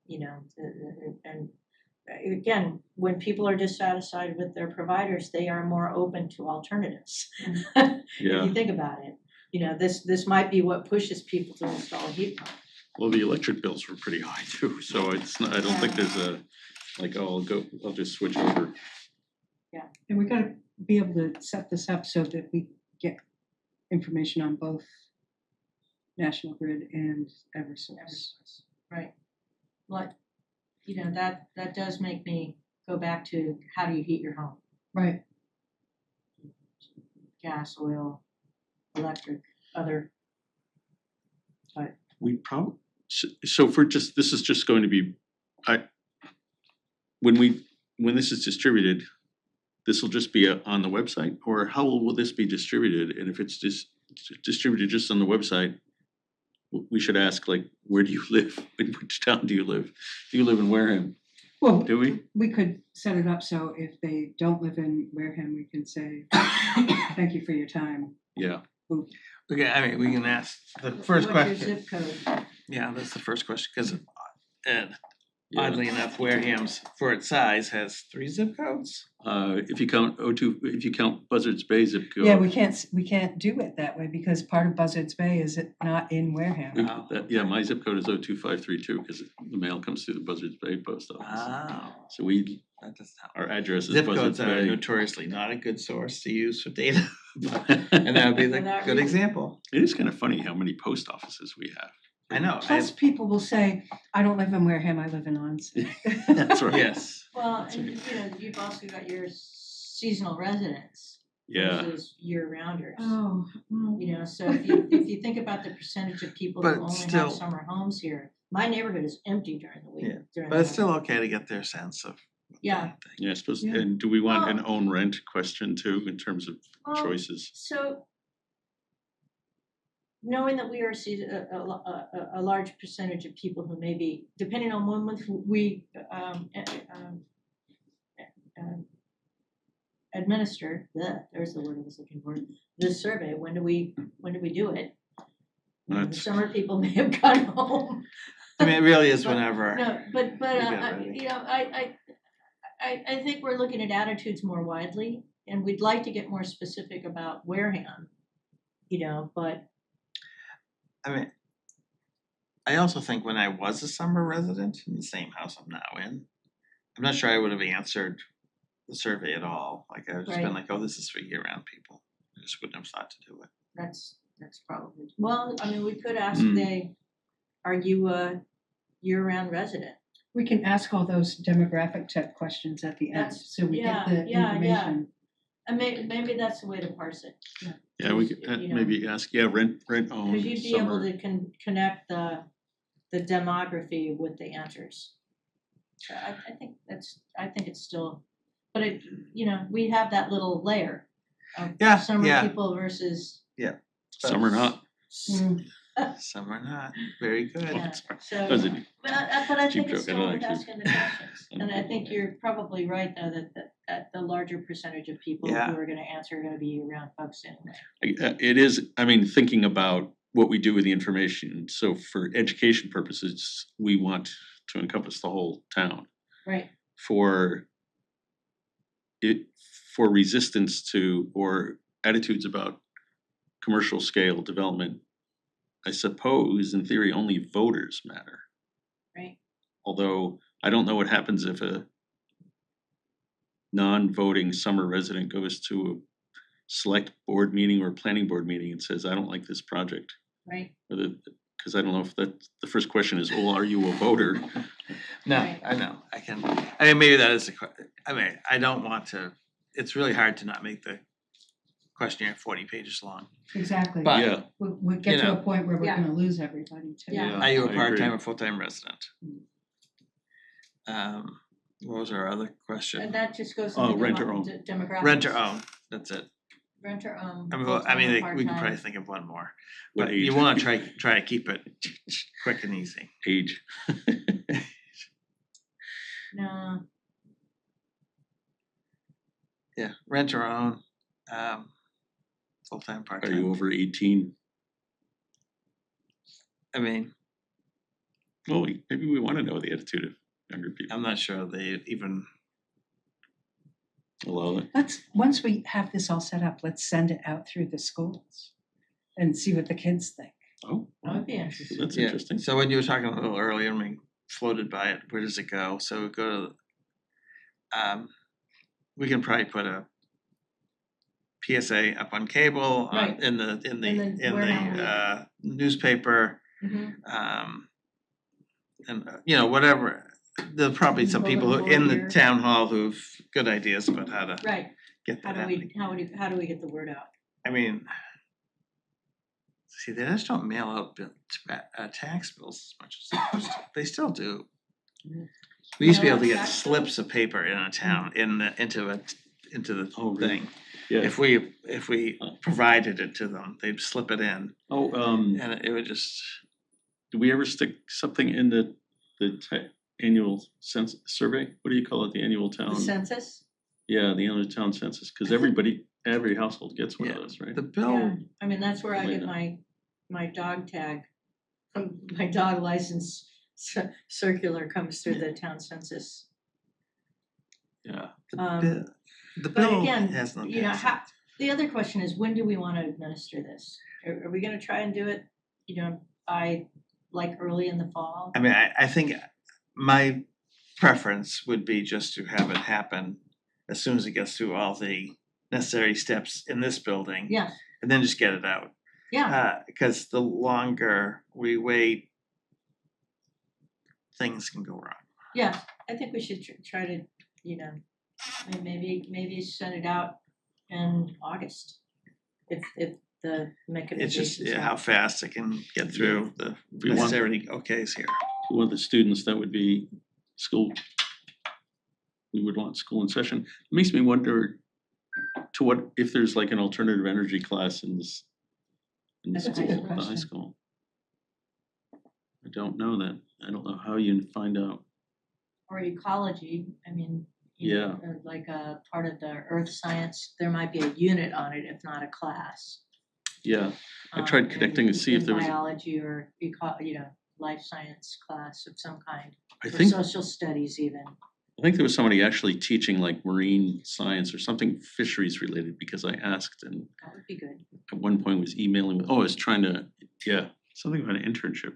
You know, and again, when people are dissatisfied with their providers, they are more open to alternatives. If yeah. you think about it, you know, this might be what pushes people to install a heat pump. Well, the electric bills were pretty high too, so it's not, I don't think there's a, like, oh, I'll just switch over. And we gotta be able to set this up so that we get information on both National Grid and Eversource. Right. Like, you know, that does make me go back to how do you heat your home? Right. Gas, oil, electric, other. We probably, so for just, this is just going to be, when this is distributed, this will just be on the website, or how will this be distributed? And if it's just distributed just on the website, we should ask, like, where do you live? In which town do you live? Do you live in Wareham? Well, Do we? we could set it up so if they don't live in Wareham, we can say, thank you for your time. Yeah, Okay, I mean, we can ask the What's first your question. zip code? Yeah, that's the first question, because yeah. oddly enough, Wareham's, for its size, has 3 zip codes. If you count if you count Buzzards Bay zip code. Yeah, we can't do it that way because part of Buzzards Bay is not in Wareham. Yeah, my zip code is 02532 because the mail comes through the Buzzards Bay post office. Oh, So that doesn't help. our address is Zip Buzzards codes are Bay. notoriously not a good source to use for data, and that would be the For that good reason. example. It is kind of funny how many post offices we have. I know. Plus, people will say, I don't live in Wareham, I live in Onset. That's right. Yes. Well, and you know, you've also got your seasonal residents Yeah, versus year-rounders. Oh, well, You know, so if you think about the percentage of people who But only still- have summer homes here, my neighborhood is empty during the week. Yeah, during But the it's still winter. okay to get their sense of. Yeah. yeah, I suppose, Yeah. and do we want an Well- own rent question too, in terms of Well, choices? So, knowing that we are a large percentage of people who may be, depending on when we administer, there's the word I was looking for, this survey, when do we do it? The That's- summer people may have gone home. I mean, it really is But- whenever. No, but We get ready. you know, I think we're looking at attitudes more widely, and we'd like to get more specific about Wareham, you know, but I mean, I also think when I was a summer resident in the same house I'm now in, I'm not sure I would have answered the survey at all. Like I would have just been Right. like, oh, this is for year-round people. I just wouldn't have thought to do it. that's probably, well, I mean, we could ask Mm. are you a year-round resident? we can ask all those demographic type questions at the end, That's- so we get the yeah. information. And maybe that's the way to parse it, Yeah, we Because, could you know- be ask, rent own because you'd be able summer. to connect the demography with the answers. So I think it's still, but it, you know, we have that little layer of Yeah, summer yeah. people versus, Summer not. Mm, Some are not. Very good. Yeah, That so, was a but I cheap think it's joke. I still don't worth actually- asking the questions. And I think you're probably right, though, that the larger percentage of people who Yeah. are gonna answer are gonna be around folks anyway. It is, I mean, thinking about what we do with the information, so for education purposes, we want to encompass the whole town. Right, For resistance to or attitudes about commercial scale development, I suppose in theory only voters matter. right. Although I don't know what happens if a non-voting summer resident goes to a select board meeting or planning board meeting and says, I don't like this project. Right, Because I don't know if that, the first question is, well, are you a voter? No, Right. I know, I mean, maybe that is I mean, I don't want to, it's really hard to not make the questionnaire 40 pages long. Exactly. But- Yeah, We'll get You to know. a point where we're Yeah. gonna lose everybody too. Yeah. Are you I a agree. part-time or full-time resident? What was our other question? and that just goes Oh, into rent or own. demographics. Rent or own, that's it. Rent or own, I mean, well, I full-time mean, or like, we could part-time. probably think of one more, what but age? you wanna try to keep it quick and easy. Age. No, Yeah, rent or own, full-time, Are part-time. you over 18? I mean, Well, maybe we want to know the attitude of younger people. I'm not sure they even, Allow it. Once we have this all set up, let's send it out through the schools and see what the kids think. Oh, that would be interesting. that's yeah, interesting. so when you were talking a little earlier, and we floated by it, where does it go? So we go to, we can probably put a PSA up on cable, Right. in the Wareham. newspaper, Mhm. and you know, whatever. There'll probably some people who in the Bulletin board town hall who've good ideas about how to Right, get how that do happening. how do we get the word out? I mean, see, they just don't mail out tax bills as much as they used to. They still do. We used to be able to get Tax slips of paper in a town, into the Oh, really? thing. Yeah. If we provided it to them, they'd slip it in, Oh, and it would just, do we ever stick something in the annual survey? What do you call it? The annual town? The census? Yeah, the annual town census, because every household gets one of Yeah. those, right? the bill. Yeah, I mean, that's where I Wait get a- my dog tag. My dog license circular comes through the town census. Yeah. The But bill again, has no you know, tax. the other question is, when do we wanna administer this? Are we gonna try and do it, you know, by like early in the fall? I mean, I think my preference would be just to have it happen as soon as it gets through all the necessary steps in this building. Yeah, And then just get it out. yeah, Because the longer we wait, things can go wrong. yeah, I think we should try to, you know, maybe send it out in August. If the It's mechanization. just, how fast it can get through the We want- necessary okays here. We want the students, that would be school. We would want school in session. It makes me wonder to what, if there's like an alternative energy class in this. In the That's a school, good the high question. school. I don't know that. I don't know how you find out. Or ecology, I mean, you know, like a part of the earth science, there might be a unit on it, if not a class. Yeah, I tried connecting to see if there was, Biology or life science class of some kind, I or think, social studies even. I think there was somebody actually teaching like marine science or something fisheries related, because I asked and That would be good. at one point was emailing, I was trying to, something about an internship.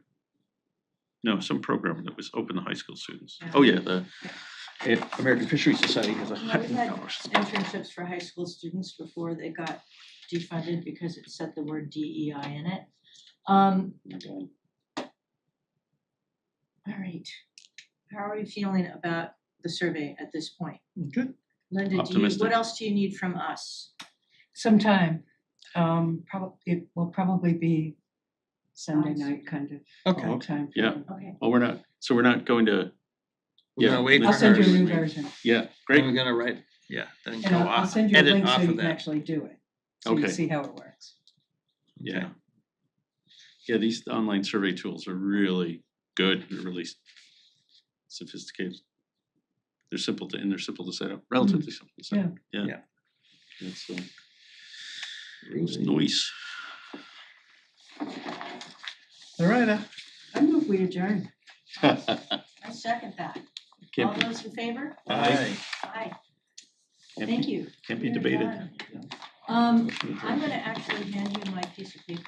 No, some program that was open to high school students. Yeah. Oh, yeah, the American Fisheries Society has a. Yeah, we've had internships for high school students before they got defunded because it said the word DEI in it. All right, how are we feeling about the survey at this point? Good. Linda, Optimistic. what else do you need from us? Sometime, it will probably be Sunday night kind of Okay. time. Yeah. Okay, Oh, we're not going to, We're gonna wait for I'll send you a hers. new version, yeah, Then great, we're gonna write, then and go I'll off, send you a edit link so off you of can that. actually do it. So you Okay. see how it works. yeah. Yeah, these online survey tools are really good, they're really sophisticated. They're simple to set up, relatively simple to set up, yeah. Yeah. It's it's nice. All right, I move we adjourn. I second that. All Can't be, those in favor? Aye. Aye. can't Thank be, you. can't be We're debated. done. I'm gonna actually hand you my piece of paper.